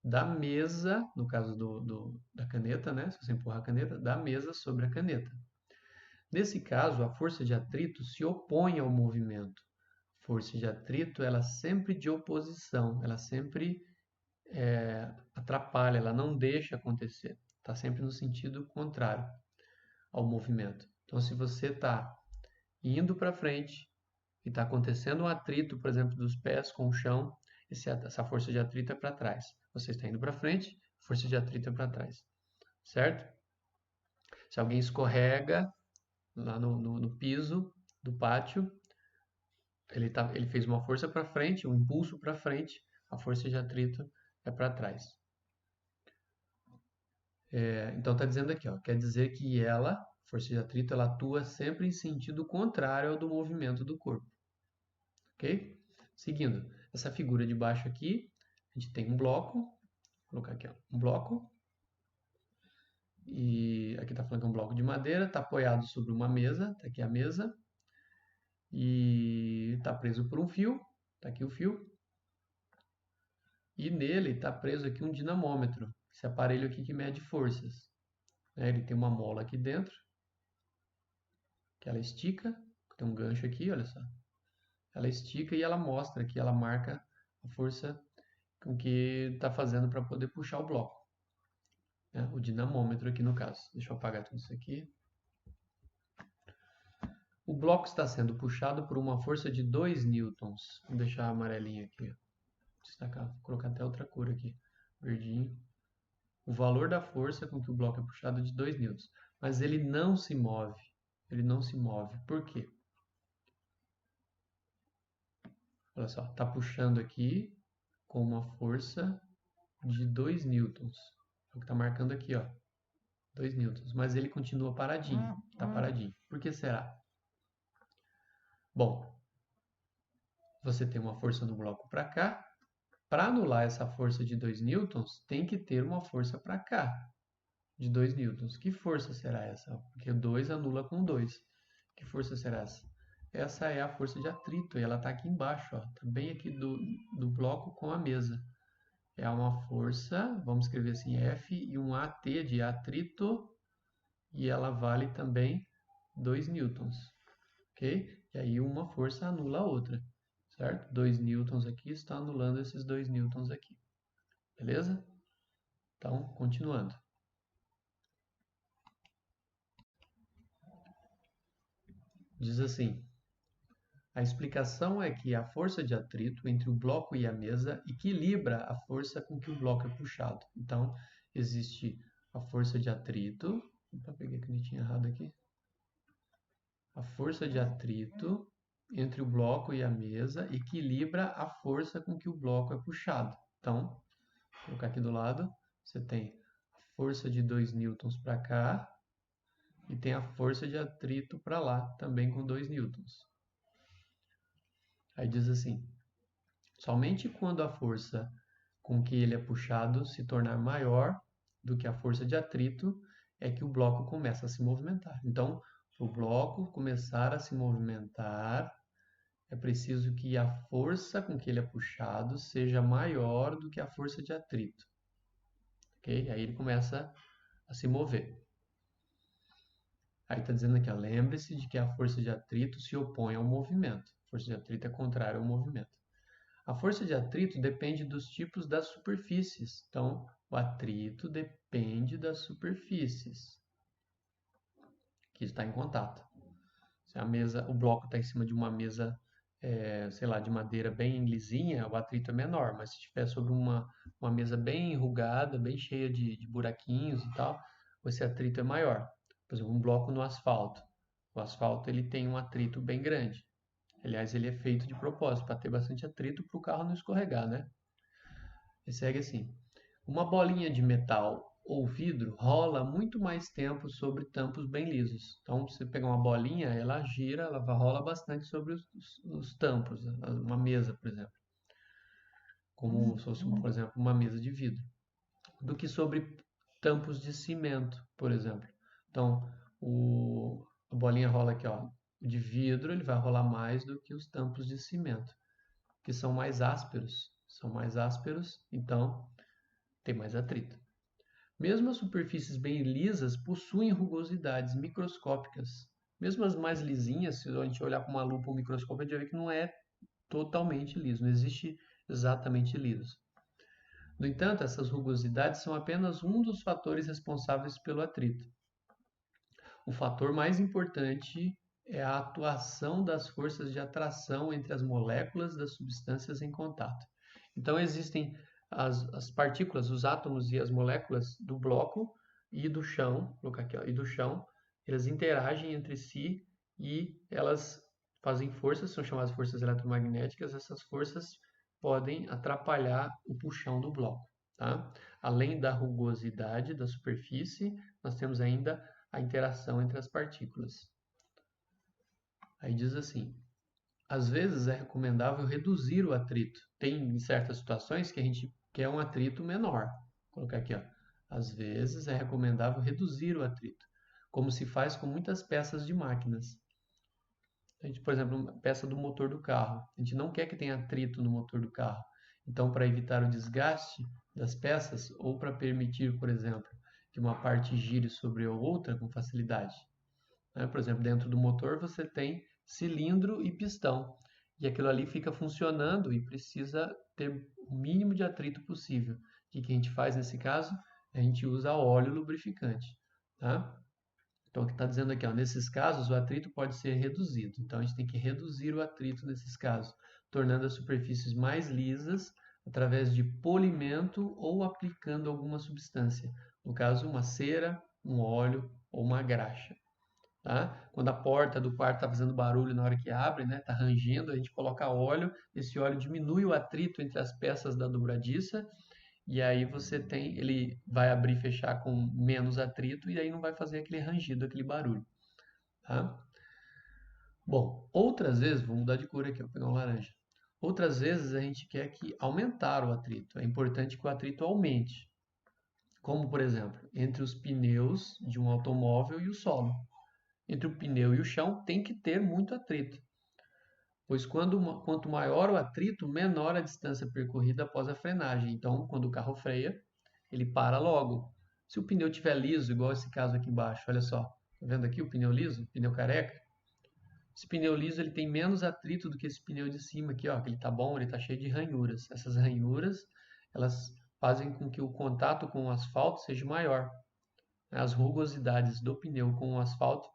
da mesa, no caso da caneta, né? Se você empurrar a caneta, da mesa sobre a caneta. Nesse caso, a força de atrito se opõe ao movimento. Força de atrito, ela sempre de oposição, ela sempre atrapalha, ela não deixa acontecer. Está sempre no sentido contrário ao movimento. Então, se você está indo para frente e está acontecendo um atrito, por exemplo, dos pés com o chão, essa força de atrito é para trás. Você está indo para frente, força de atrito é para trás. Certo? Se alguém escorrega lá no piso do pátio, ele fez uma força para frente, um impulso para frente, a força de atrito é para trás. Então está dizendo aqui, ó, quer dizer que força de atrito, ela atua sempre em sentido contrário ao do movimento do corpo. Ok? Seguindo, essa figura de baixo aqui, a gente tem um bloco, vou colocar aqui, ó, um bloco, e aqui está falando que é um bloco de madeira, está apoiado sobre uma mesa, está aqui a mesa, e está preso por um fio, está aqui o fio, e nele está preso aqui um dinamômetro, esse aparelho aqui que mede forças. Ele tem uma mola aqui dentro, que ela estica, tem um gancho aqui, olha só. Ela estica e ela mostra aqui, ela marca a força com que está fazendo para poder puxar o bloco. O dinamômetro aqui no caso. Deixa eu apagar tudo isso aqui. O bloco está sendo puxado por uma força de 2 newtons. Vou deixar a amarelinha aqui. destacar, vou colocar até outra cor aqui, verdinho. O valor da força com que o bloco é puxado é de 2 newtons, mas ele não se move. Ele não se move. Por quê? Olha só, está puxando aqui com uma força de 2 newtons. É o que está marcando aqui, ó. 2 newtons. Mas ele continua paradinho. Está paradinho. Por que será? Bom, você tem uma força no bloco para cá. Para anular essa força de 2 newtons, tem que ter uma força para cá de 2 newtons. Que força será essa? Porque 2 anula com 2. Que força será essa? Essa é a força de atrito, e ela está aqui embaixo, está bem aqui do bloco com a mesa. É uma força, vamos escrever assim, F e um AT de atrito, e ela vale também 2 newtons, ok? E aí uma força anula a outra, certo? 2 newtons aqui está anulando esses 2 newtons aqui, beleza? Então, continuando. Diz assim: a explicação é que a força de atrito entre o bloco e a mesa equilibra a força com que o bloco é puxado. Então, existe a força de atrito. Opa, peguei a canetinha errada aqui. A força de atrito entre o bloco e a mesa equilibra a força com que o bloco é puxado. Então, vou colocar aqui do lado, você tem a força de 2 newtons para cá e tem a força de atrito para lá, também com 2 newtons. Aí diz assim: somente quando a força com que ele é puxado se tornar maior do que a força de atrito é que o bloco começa a se movimentar. Então, para o bloco começar a se movimentar, é preciso que a força com que ele é puxado seja maior do que a força de atrito. Ok? Aí ele começa a se mover. Aí está dizendo aqui, lembre-se de que a força de atrito se opõe ao movimento. A força de atrito é contrária ao movimento. A força de atrito depende dos tipos das superfícies. Então, o atrito depende das superfícies que está em contato. Se a mesa, o bloco está em cima de uma mesa, sei lá, de madeira bem lisinha, o atrito é menor. Mas se estiver sobre uma mesa bem enrugada, bem cheia de buraquinhos e tal, esse atrito é maior. Por exemplo, um bloco no asfalto. O asfalto ele tem um atrito bem grande. Aliás, ele é feito de propósito, para ter bastante atrito para o carro não escorregar, né? E segue assim: uma bolinha de metal ou vidro rola muito mais tempo sobre tampos bem lisos. Então, se você pegar uma bolinha, ela gira, ela rola bastante sobre os tampos, uma mesa, por exemplo. Como se fosse, por exemplo, uma mesa de vidro. Do que sobre tampos de cimento, por exemplo. Então, a bolinha rola aqui, ó, de vidro, ele vai rolar mais do que os tampos de cimento, que são mais ásperos. São mais ásperos, então tem mais atrito. Mesmo as superfícies bem lisas possuem rugosidades microscópicas. Mesmo as mais lisinhas, se a gente olhar com uma lupa ou um microscópio, a gente vai ver que não é totalmente liso, não existe exatamente liso. No entanto, essas rugosidades são apenas um dos fatores responsáveis pelo atrito. O fator mais importante é a atuação das forças de atração entre as moléculas das substâncias em contato. Então, existem as partículas, os átomos e as moléculas do bloco e do chão, vou colocar aqui, ó, e do chão, elas interagem entre si e elas fazem forças, são chamadas forças eletromagnéticas. Essas forças podem atrapalhar o puxão do bloco. Tá? Além da rugosidade da superfície, nós temos ainda a interação entre as partículas. Aí diz assim: às vezes é recomendável reduzir o atrito. Tem certas situações que a gente quer um atrito menor. Vou colocar aqui, ó. Às vezes é recomendável reduzir o atrito, como se faz com muitas peças de máquinas. A gente, por exemplo, uma peça do motor do carro. A gente não quer que tenha atrito no motor do carro. Então, para evitar o desgaste das peças ou para permitir, por exemplo, que uma parte gire sobre a outra com facilidade. Por exemplo, dentro do motor você tem cilindro e pistão. E aquilo ali fica funcionando e precisa ter o mínimo de atrito possível. O que a gente faz nesse caso? A gente usa óleo lubrificante. Tá? Então, o que está dizendo aqui, ó, nesses casos o atrito pode ser reduzido. Então, a gente tem que reduzir o atrito nesses casos, tornando as superfícies mais lisas, através de polimento ou aplicando alguma substância. No caso, uma cera, um óleo ou uma graxa. Tá? Quando a porta do quarto está fazendo barulho na hora que abre, né? Está rangendo, a gente coloca óleo. Esse óleo diminui o atrito entre as peças da dobradiça e aí ele vai abrir e fechar com menos atrito e aí não vai fazer aquele rangido, aquele barulho. Tá? Bom, outras vezes, vou mudar de cor aqui, vou pegar um laranja. Outras vezes a gente quer que aumentar o atrito. É importante que o atrito aumente. Como, por exemplo, entre os pneus de um automóvel e o solo. Entre o pneu e o chão tem que ter muito atrito, pois quanto maior o atrito, menor a distância percorrida após a frenagem. Então, quando o carro freia, ele para logo. Se o pneu estiver liso, igual esse caso aqui embaixo, olha só, tá vendo aqui o pneu liso, pneu careca? Esse pneu liso ele tem menos atrito do que esse pneu de cima aqui, ó, que ele tá bom, ele tá cheio de ranhuras. Essas ranhuras, elas fazem com que o contato com o asfalto seja maior. As rugosidades do pneu com o asfalto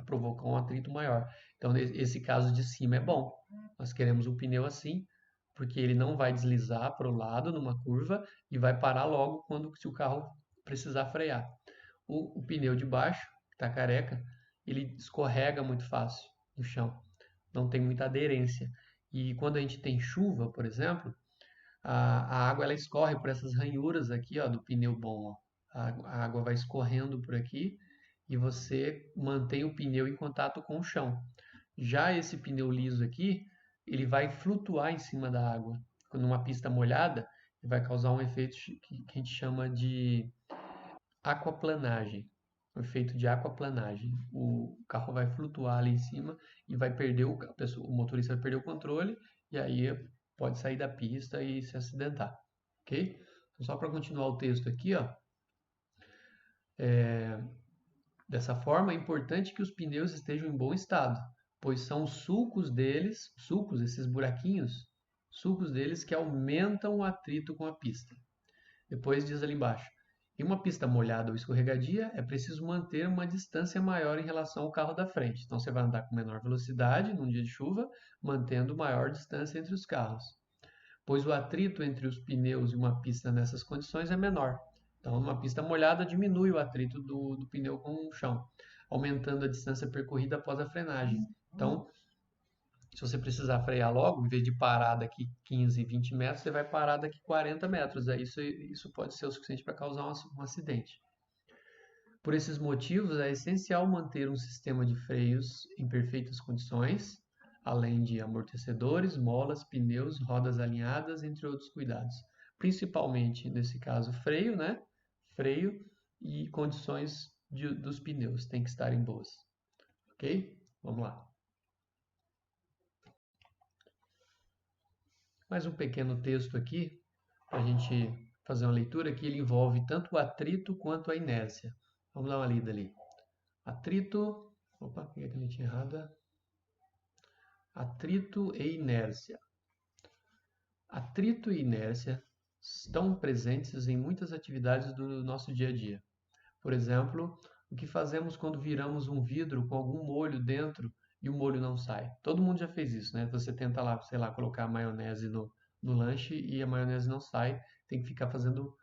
provocam um atrito maior. Então, esse caso de cima é bom. Nós queremos um pneu assim, porque ele não vai deslizar para o lado numa curva e vai parar logo se o carro precisar frear. O pneu de baixo, que está careca, ele escorrega muito fácil no chão, não tem muita aderência. E quando a gente tem chuva, por exemplo, a água ela escorre por essas ranhuras aqui, ó, do pneu bom. Ó. A água vai escorrendo por aqui e você mantém o pneu em contato com o chão. Já esse pneu liso aqui, ele vai flutuar em cima da água. Numa pista molhada, ele vai causar um efeito que a gente chama de aquaplanagem. O efeito de aquaplanagem. O carro vai flutuar ali em cima e vai perder o motorista vai perder o controle e aí pode sair da pista e se acidentar, ok? Então, só para continuar o texto aqui, ó, dessa forma é importante que os pneus estejam em bom estado, pois são os sulcos, esses buraquinhos, sulcos deles que aumentam o atrito com a pista. Depois diz ali embaixo, em uma pista molhada ou escorregadia, é preciso manter uma distância maior em relação ao carro da frente. Então você vai andar com menor velocidade num dia de chuva, mantendo maior distância entre os carros, pois o atrito entre os pneus e uma pista nessas condições é menor. Então, numa pista molhada, diminui o atrito do pneu com o chão, aumentando a distância percorrida após a frenagem. Então, se você precisar frear logo, em vez de parar daqui 15, 20 metros, você vai parar daqui 40 metros. Isso pode ser o suficiente para causar um acidente. Por esses motivos, é essencial manter um sistema de freios em perfeitas condições, além de amortecedores, molas, pneus, rodas alinhadas, entre outros cuidados. Principalmente, nesse caso, freio, né? Freio e condições dos pneus têm que estarem boas. Ok? Vamos lá. Mais um pequeno texto aqui, para a gente fazer uma leitura, que ele envolve tanto o atrito quanto a inércia. Vamos dar uma lida ali. Atrito. Opa, peguei a canetinha errada. Atrito e inércia. Atrito e inércia estão presentes em muitas atividades do nosso dia a dia. Por exemplo, o que fazemos quando viramos um vidro com algum molho dentro e o molho não sai. Todo mundo já fez isso, né? Você tenta lá, sei lá, colocar maionese no lanche e a maionese não sai. Tem que ficar fazendo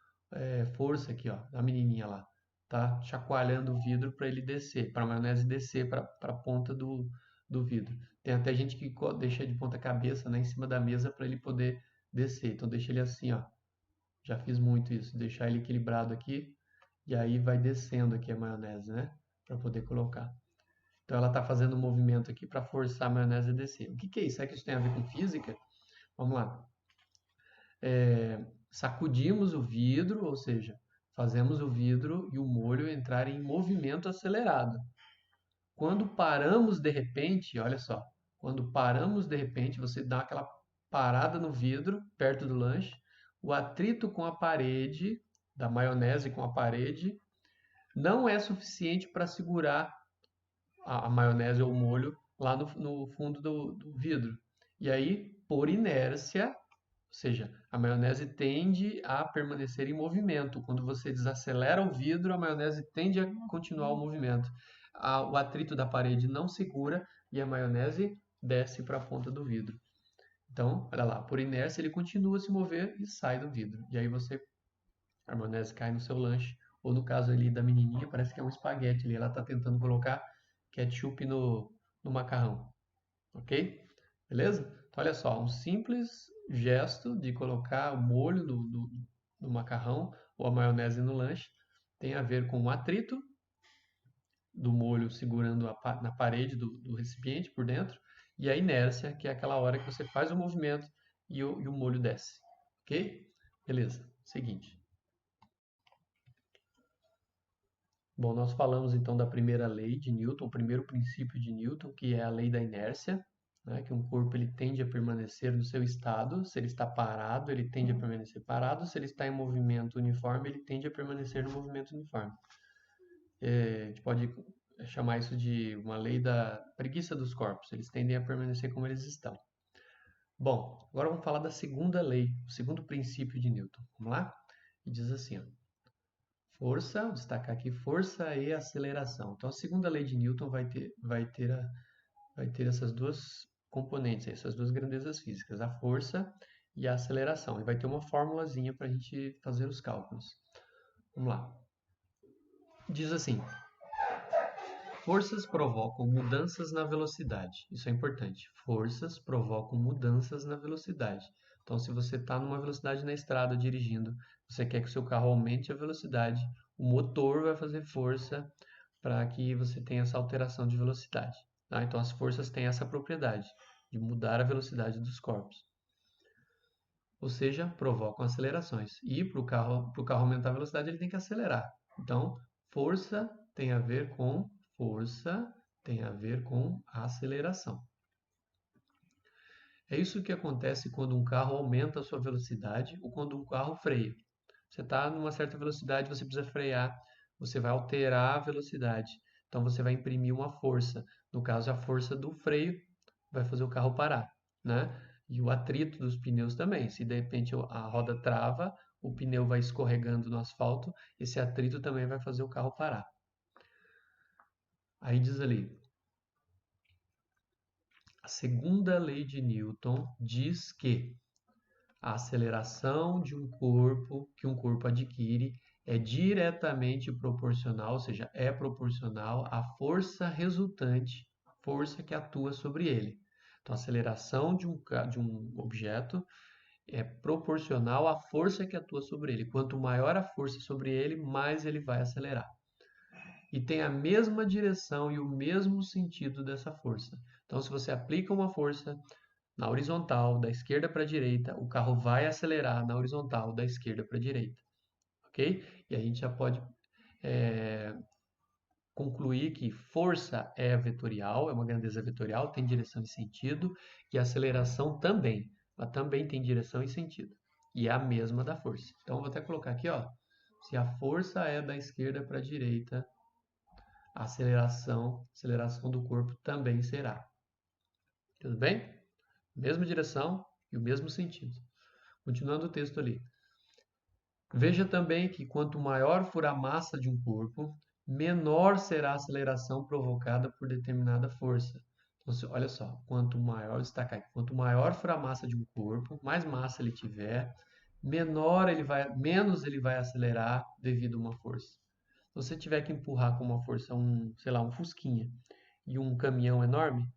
força aqui, ó, a menininha lá. Tá chacoalhando o vidro para ele descer, para a maionese descer para a ponta do vidro. Tem até gente que deixa de ponta cabeça, né, em cima da mesa para ele poder descer. Então deixa ele assim, ó. Já fiz muito isso, deixar ele equilibrado aqui e aí vai descendo aqui a maionese, né, para poder colocar. Então ela está fazendo um movimento aqui para forçar a maionese a descer. O que que é isso? Será que isso tem a ver com física? Vamos lá. Sacudimos o vidro, ou seja, fazemos o vidro e o molho entrar em movimento acelerado. Quando paramos de repente, olha só, quando paramos de repente, você dá aquela parada no vidro, perto do lanche, o atrito com a parede, da maionese com a parede, não é suficiente para segurar a maionese ou o molho lá no fundo do vidro. E aí, por inércia, ou seja, a maionese tende a permanecer em movimento. Quando você desacelera o vidro, a maionese tende a continuar o movimento. O atrito da parede não segura e a maionese desce para a ponta do vidro. Então, olha lá, por inércia ele continua a se mover e sai do vidro. E aí a maionese cai no seu lanche. Ou no caso ali da menininha, parece que é um espaguete ali. Ela está tentando colocar ketchup no macarrão. Ok? Beleza? Então, olha só, um simples gesto de colocar o molho no macarrão ou a maionese no lanche tem a ver com o atrito do molho segurando na parede do recipiente por dentro e a inércia, que é aquela hora que você faz o movimento e o molho desce. Ok? Beleza. Seguinte. Bom, nós falamos então da primeira lei de Newton, o primeiro princípio de Newton, que é a lei da inércia, né? Que um corpo ele tende a permanecer no seu estado. Se ele está parado, ele tende a permanecer parado. Se ele está em movimento uniforme, ele tende a permanecer no movimento uniforme. A gente pode chamar isso de uma lei da preguiça dos corpos. Eles tendem a permanecer como eles estão. Bom, agora vamos falar da segunda lei, o segundo princípio de Newton. Vamos lá? E diz assim, ó, força, vou destacar aqui, força e aceleração. Então, a segunda lei de Newton vai ter essas duas componentes, essas duas grandezas físicas, a força e a aceleração. E vai ter uma formulazinha para a gente fazer os cálculos. Vamos lá. Diz assim, forças provocam mudanças na velocidade. Isso é importante. Forças provocam mudanças na velocidade. Então, se você está numa velocidade na estrada dirigindo, você quer que o seu carro aumente a velocidade, o motor vai fazer força para que você tenha essa alteração de velocidade. Tá? Então, as forças têm essa propriedade de mudar a velocidade dos corpos. Ou seja, provocam acelerações. E para o carro aumentar a velocidade, ele tem que acelerar. Então, força tem a ver com aceleração. É isso que acontece quando um carro aumenta a sua velocidade ou quando um carro freia. Você está numa certa velocidade, você precisa frear, você vai alterar a velocidade. Então você vai imprimir uma força. No caso, a força do freio vai fazer o carro parar, né? E o atrito dos pneus também. Se de repente a roda trava, o pneu vai escorregando no asfalto, esse atrito também vai fazer o carro parar. Aí diz ali, a segunda lei de Newton diz que a aceleração de um corpo que um corpo adquire é diretamente proporcional, ou seja, é proporcional à força resultante, força que atua sobre ele. Então, a aceleração de um objeto é proporcional à força que atua sobre ele. Quanto maior a força sobre ele, mais ele vai acelerar. E tem a mesma direção e o mesmo sentido dessa força. Então, se você aplica uma força na horizontal, da esquerda para a direita, o carro vai acelerar na horizontal, da esquerda para a direita. Ok? E a gente já pode concluir que força é vetorial, é uma grandeza vetorial, tem direção e sentido, e aceleração também. Ela também tem direção e sentido. E é a mesma da força. Então, vou até colocar aqui, ó, se a força é da esquerda para a direita, a aceleração do corpo também será. Tudo bem? Mesma direção e o mesmo sentido. Continuando o texto ali. Veja também que quanto maior for a massa de um corpo, menor será a aceleração provocada por determinada força. Então, olha só, quanto maior, destacar aqui, quanto maior for a massa de um corpo, mais massa ele tiver, menos ele vai acelerar devido a uma força. Se você tiver que empurrar com uma força sei lá, um fusquinha e um caminhão enorme,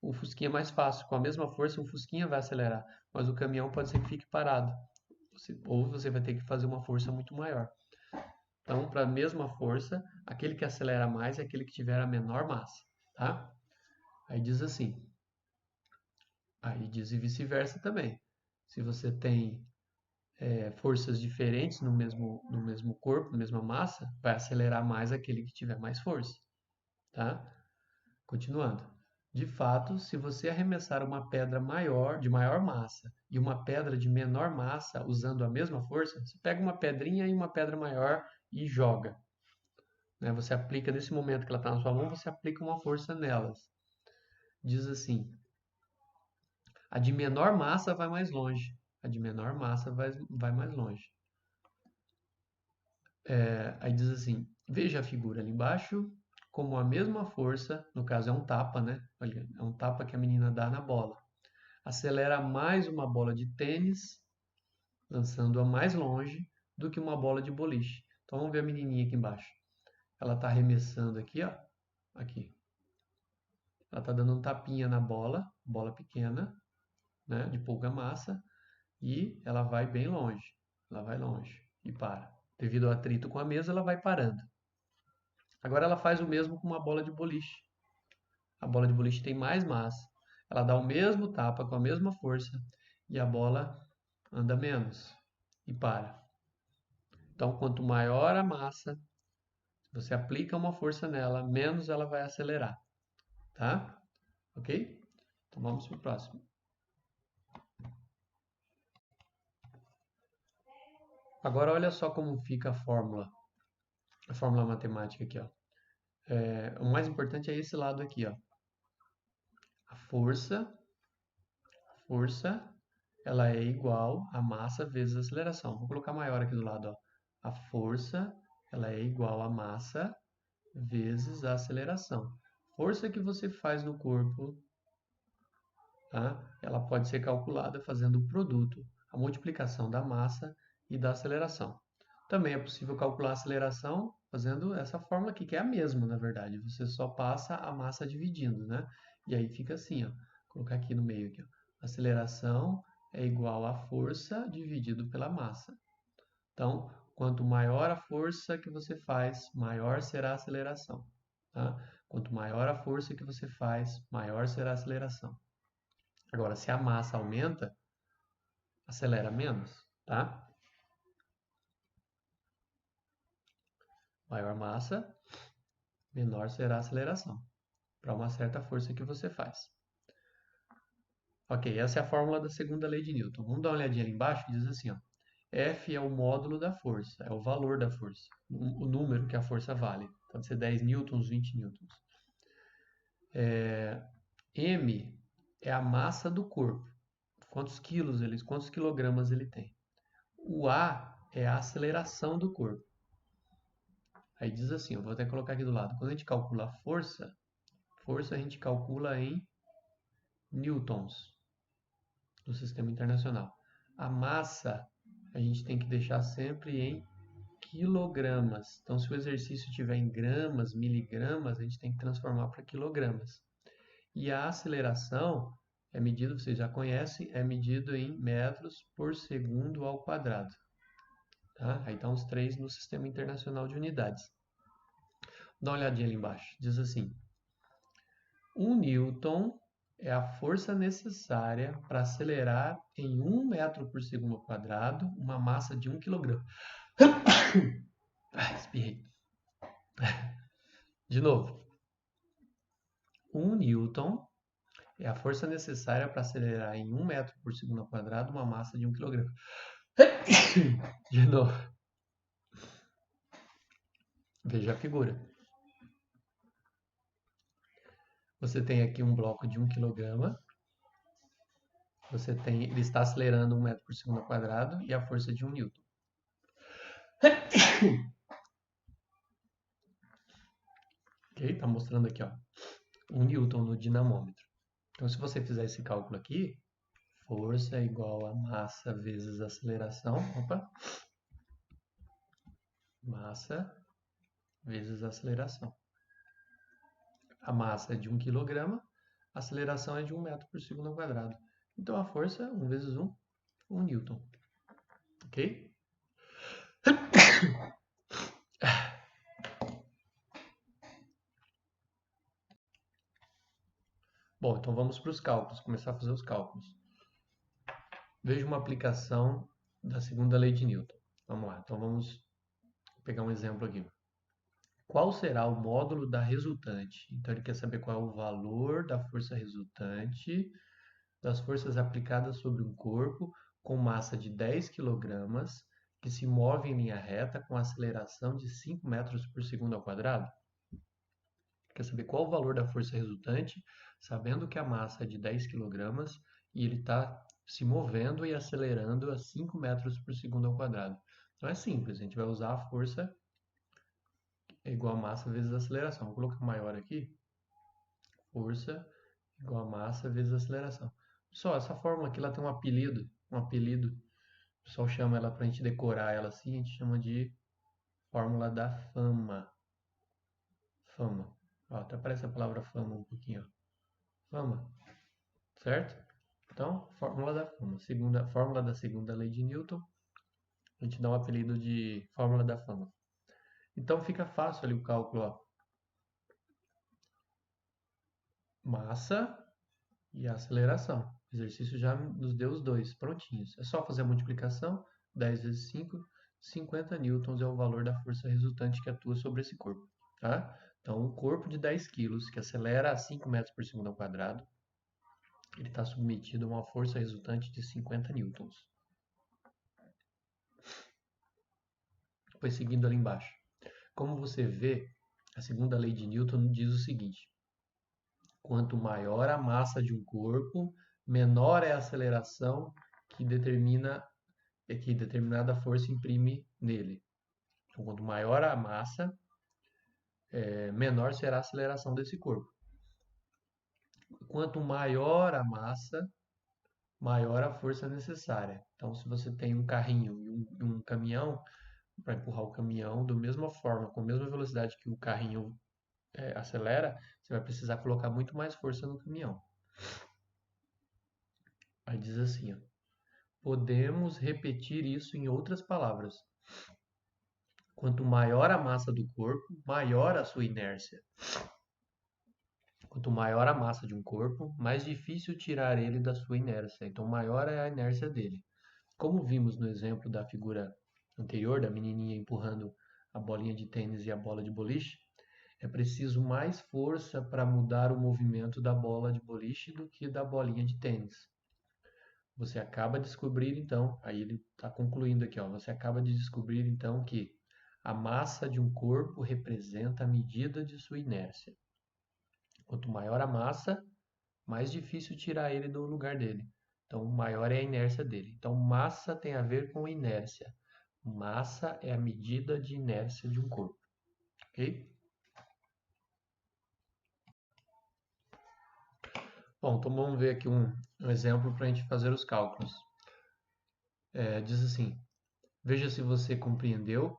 o fusquinha é mais fácil. Com a mesma força, um fusquinha vai acelerar, mas o caminhão pode ser que fique parado. Ou você vai ter que fazer uma força muito maior. Então, para a mesma força, aquele que acelera mais é aquele que tiver a menor massa. Tá? Aí diz assim. Aí diz e vice-versa também. Se você tem forças diferentes no mesmo corpo, na mesma massa, vai acelerar mais aquele que tiver mais força. Tá? Continuando. De fato, se você arremessar uma pedra de maior massa e uma pedra de menor massa usando a mesma força, você pega uma pedrinha e uma pedra maior e joga. Né? Você aplica, nesse momento que ela está na sua mão, você aplica uma força nelas. Diz assim, a de menor massa vai mais longe. A de menor massa vai mais longe. Aí diz assim, veja a figura ali embaixo, como a mesma força, no caso é um tapa, né? Olha, é um tapa que a menina dá na bola. acelera mais uma bola de tênis, lançando-a mais longe do que uma bola de boliche. Então vamos ver a menininha aqui embaixo. Ela está arremessando aqui, ó. Aqui. Ela está dando um tapinha na bola pequena, né, de pouca massa, e ela vai bem longe. Ela vai longe e para. Devido ao atrito com a mesa, ela vai parando. Agora ela faz o mesmo com uma bola de boliche. A bola de boliche tem mais massa. Ela dá o mesmo tapa com a mesma força e a bola anda menos e para. Então, quanto maior a massa, você aplica uma força nela, menos ela vai acelerar. Tá? Ok? Então vamos para o próximo. Agora olha só como fica a fórmula matemática aqui, ó. O mais importante é esse lado aqui, ó. A força, ela é igual a massa vezes a aceleração. Vou colocar maior aqui do lado, ó. A força, ela é igual a massa vezes a aceleração. Força que você faz no corpo, tá? Ela pode ser calculada fazendo o produto, a multiplicação da massa e da aceleração. Também é possível calcular a aceleração fazendo essa fórmula aqui, que é a mesma, na verdade. Você só passa a massa dividindo, né? E aí fica assim, ó. Vou colocar aqui no meio aqui, ó. Aceleração é igual a força dividido pela massa. Então, quanto maior a força que você faz, maior será a aceleração. Tá? Quanto maior a força que você faz, maior será a aceleração. Agora, se a massa aumenta, acelera menos, tá? Maior massa, menor será a aceleração, para uma certa força que você faz. Ok, essa é a fórmula da segunda lei de Newton. Vamos dar uma olhadinha ali embaixo que diz assim, ó. F é o módulo da força, é o valor da força, o número que a força vale. Pode ser 10 newtons, 20 newtons. M é a massa do corpo, quantos quilogramas ele tem. O A é a aceleração do corpo. Aí diz assim, eu vou até colocar aqui do lado. Quando a gente calcula a força a gente calcula em newtons no sistema internacional. A massa a gente tem que deixar sempre em quilogramas. Então, se o exercício estiver em gramas, miligramas, a gente tem que transformar para quilogramas. E a aceleração é medido, vocês já conhecem, é medido em metros por segundo ao quadrado. Tá? Aí estão os três no Sistema Internacional de Unidades. Dá uma olhadinha ali embaixo. Diz assim, 1 newton é a força necessária para acelerar em 1 metro por segundo ao quadrado uma massa de 1 kg. Espirrei. De novo. 1 newton é a força necessária para acelerar em 1 metro por segundo ao quadrado uma massa de 1 kg. De novo. Veja a figura. Você tem aqui um bloco de 1 kg. Ele está acelerando 1 metro por segundo ao quadrado e a força de 1 newton. Ok? Está mostrando aqui, ó, 1 newton no dinamômetro. Então, se você fizer esse cálculo aqui, força é igual a massa vezes aceleração. Opa! Massa vezes aceleração. A massa é de 1 kg, a aceleração é de 1 metro por segundo ao quadrado. Então, a força, 1 vezes 1, 1 newton. Ok? Bom, então vamos para os cálculos, começar a fazer os cálculos. Veja uma aplicação da segunda lei de Newton. Vamos lá, então vamos pegar um exemplo aqui. Qual será o módulo da resultante? Então ele quer saber qual é o valor da força resultante das forças aplicadas sobre um corpo com massa de 10 kg que se move em linha reta com aceleração de 5 metros por segundo ao quadrado? Quer saber qual o valor da força resultante, sabendo que a massa é de 10 kg e ele está se movendo e acelerando a 5 metros por segundo ao quadrado. Então é simples, a gente vai usar a força igual a massa vezes a aceleração. Vou colocar maior aqui. Força igual a massa vezes a aceleração. Pessoal, essa fórmula aqui ela tem um apelido. O pessoal chama ela para a gente decorar ela assim, a gente chama de fórmula da fama. Fama. Ó, até aparece a palavra fama um pouquinho. Ó. Fama, certo? Então, fórmula da fama. Fórmula da segunda lei de Newton. A gente dá um apelido de fórmula da fama. Então fica fácil ali o cálculo, ó. Massa e aceleração. O exercício já nos deu os dois prontinhos. É só fazer a multiplicação. 10 vezes 5, 50 newtons é o valor da força resultante que atua sobre esse corpo. Tá? Então, um corpo de 10 quilos que acelera a 5 metros por segundo ao quadrado, ele está submetido a uma força resultante de 50 newtons. Depois, seguindo ali embaixo. Como você vê, a segunda lei de Newton diz o seguinte: quanto maior a massa de um corpo, menor é a aceleração que determinada força imprime nele. Então, quanto maior a massa, menor será a aceleração desse corpo. Quanto maior a massa, maior a força necessária. Então, se você tem um carrinho e um caminhão, para empurrar o caminhão, da mesma forma, com a mesma velocidade que o carrinho acelera, você vai precisar colocar muito mais força no caminhão. Aí diz assim, ó, podemos repetir isso em outras palavras. Quanto maior a massa do corpo, maior a sua inércia. Quanto maior a massa de um corpo, mais difícil tirar ele da sua inércia. Então, maior é a inércia dele. Como vimos no exemplo da figura anterior, da menininha empurrando a bolinha de tênis e a bola de boliche, é preciso mais força para mudar o movimento da bola de boliche do que da bolinha de tênis. Você acaba de descobrir então, aí ele está concluindo aqui, ó, você acaba de descobrir então que a massa de um corpo representa a medida de sua inércia. Quanto maior a massa, mais difícil tirar ele do lugar dele. Então, maior é a inércia dele. Então, massa tem a ver com inércia. Massa é a medida de inércia de um corpo. Ok? Bom, então vamos ver aqui um exemplo para a gente fazer os cálculos. Diz assim, veja se você compreendeu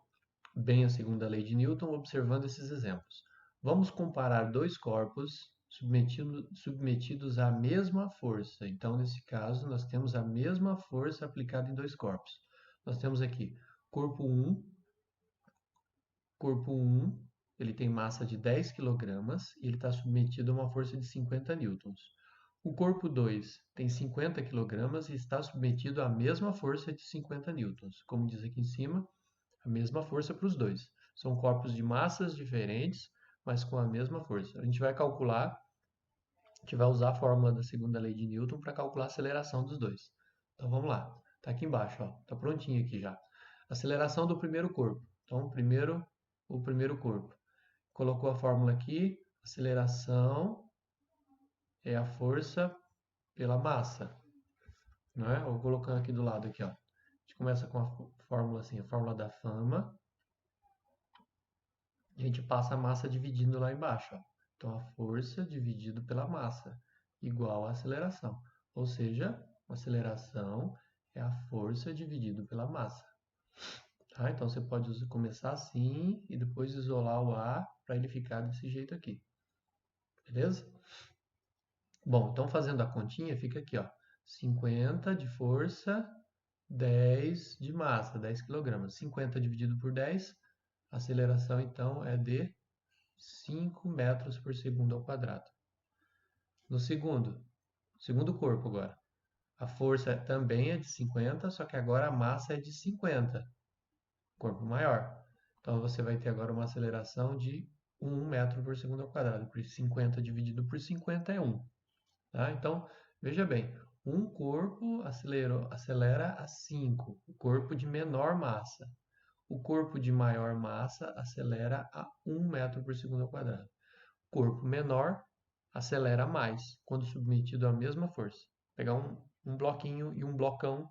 bem a segunda lei de Newton observando esses exemplos. Vamos comparar dois corpos submetidos à mesma força. Então, nesse caso, nós temos a mesma força aplicada em dois corpos. Nós temos aqui corpo 1, ele tem massa de 10 kg e ele está submetido a uma força de 50 newtons. O corpo 2 tem 50 kg e está submetido à mesma força de 50 newtons. Como diz aqui em cima, a mesma força para os dois. São corpos de massas diferentes, mas com a mesma força. A gente vai calcular, a gente vai usar a fórmula da segunda lei de Newton para calcular a aceleração dos dois. Então vamos lá. Está aqui embaixo, está prontinho aqui já. Aceleração do primeiro corpo. Então, o primeiro corpo. Colocou a fórmula aqui, aceleração é a força pela massa. Não é? Vou colocando aqui do lado aqui, ó. A gente começa com a fórmula assim, a fórmula da fama. A gente passa a massa dividindo lá embaixo. Ó. Então, a força dividido pela massa igual a aceleração. Ou seja, a aceleração é a força dividido pela massa. Tá? Então, você pode começar assim e depois isolar o A para ele ficar desse jeito aqui. Beleza? Bom, então fazendo a continha, fica aqui, ó. 50 de força, 10 de massa, 10 kg. 50 dividido por 10, a aceleração então é de 5 metros por segundo ao quadrado. No segundo corpo agora, a força também é de 50, só que agora a massa é de 50, corpo maior. Então você vai ter agora uma aceleração de 1 metro por segundo ao quadrado, por 50 dividido por 50 é 1. Tá? Então, veja bem, um corpo acelera a 5, o corpo de menor massa. O corpo de maior massa acelera a 1 metro por segundo ao quadrado. Corpo menor acelera mais, quando submetido à mesma força. Pegar um bloquinho e um blocão,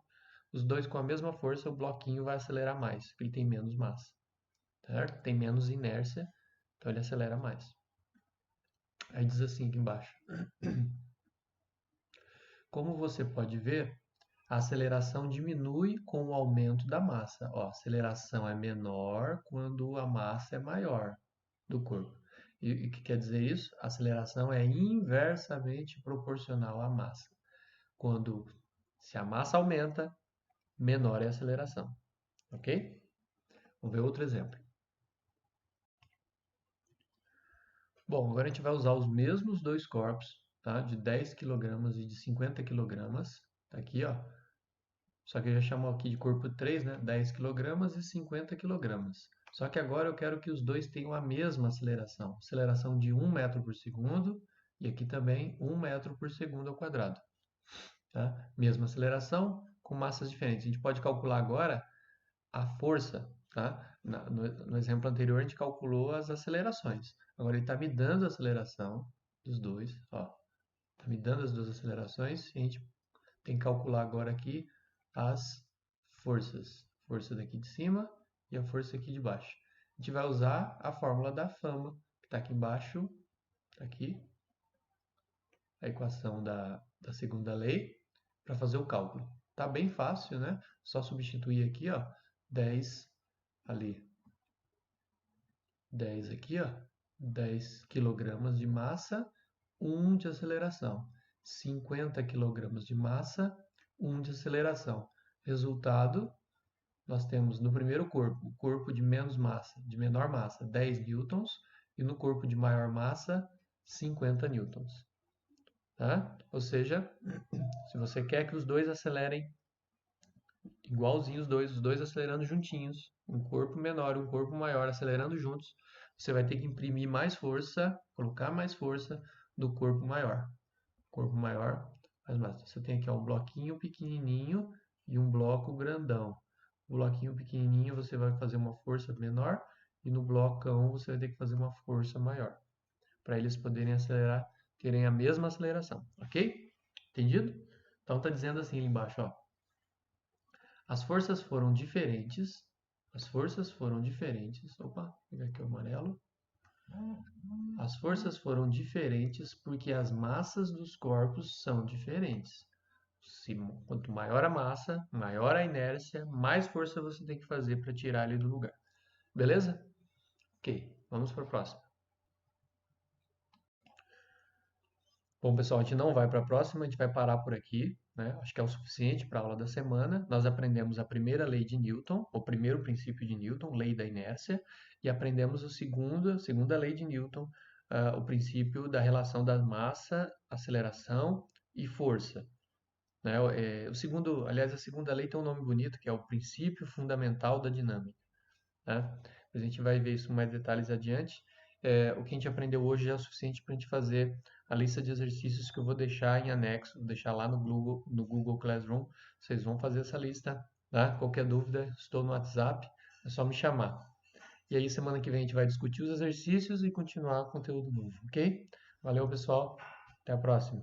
os dois com a mesma força, o bloquinho vai acelerar mais, porque ele tem menos massa. Certo? Tem menos inércia, então ele acelera mais. Aí diz assim aqui embaixo. como você pode ver, a aceleração diminui com o aumento da massa. Ó, a aceleração é menor quando a massa é maior do corpo. E o que quer dizer isso? A aceleração é inversamente proporcional à massa. Se a massa aumenta, menor é a aceleração. Ok? Vamos ver outro exemplo. Bom, agora a gente vai usar os mesmos dois corpos, tá? De 10 kg e de 50 kg. Tá aqui, ó. Só que eu já chamo aqui de corpo 3, né? 10 kg e 50 kg. Só que agora eu quero que os dois tenham a mesma aceleração. Aceleração de 1 metro por segundo e aqui também 1 metro por segundo ao quadrado. Tá? Mesma aceleração com massas diferentes. A gente pode calcular agora a força. Tá? No exemplo anterior a gente calculou as acelerações. Agora ele está me dando a aceleração dos dois. Está me dando as duas acelerações e a gente tem que calcular agora aqui as forças. Força daqui de cima e a força aqui de baixo. A gente vai usar a fórmula da fama, que está aqui embaixo, tá aqui, a equação da segunda lei, para fazer o cálculo. Tá bem fácil, né? Só substituir aqui, ó, 10 ali. 10 aqui, ó, 10 kg de massa, 1 de aceleração. 50 kg de massa, 1 de aceleração. Resultado, nós temos no primeiro corpo, o corpo de menor massa, 10 newtons, e no corpo de maior massa, 50 newtons. Tá? Ou seja, se você quer que os dois acelerem igualzinho os dois acelerando juntinhos, um corpo menor e um corpo maior acelerando juntos, você vai ter que imprimir mais força, colocar mais força do corpo maior. Corpo maior, mais massa. Você tem aqui um bloquinho pequenininho e um bloco grandão. O bloquinho pequenininho você vai fazer uma força menor e no blocão você vai ter que fazer uma força maior, para eles poderem acelerar, terem a mesma aceleração, ok? Entendido? Então está dizendo assim ali embaixo, ó. As forças foram diferentes. As forças foram diferentes. Opa, vou pegar aqui o amarelo. As forças foram diferentes porque as massas dos corpos são diferentes. Quanto maior a massa, maior a inércia, mais força você tem que fazer para tirar ele do lugar. Beleza? Ok, vamos para a próxima. Bom, pessoal, a gente não vai para a próxima, a gente vai parar por aqui, né? Acho que é o suficiente para a aula da semana. Nós aprendemos a primeira lei de Newton, o primeiro princípio de Newton, lei da inércia, e aprendemos a segunda lei de Newton, o princípio da relação da massa, aceleração e força. Né? A segunda lei tem um nome bonito, que é o princípio fundamental da dinâmica. Né? A gente vai ver isso com mais detalhes adiante. O que a gente aprendeu hoje já é o suficiente para a gente fazer a lista de exercícios que eu vou deixar em anexo, vou deixar lá no Google Classroom. Vocês vão fazer essa lista, tá? Qualquer dúvida, estou no WhatsApp, é só me chamar. E aí, semana que vem, a gente vai discutir os exercícios e continuar conteúdo novo, ok? Valeu, pessoal. Até a próxima.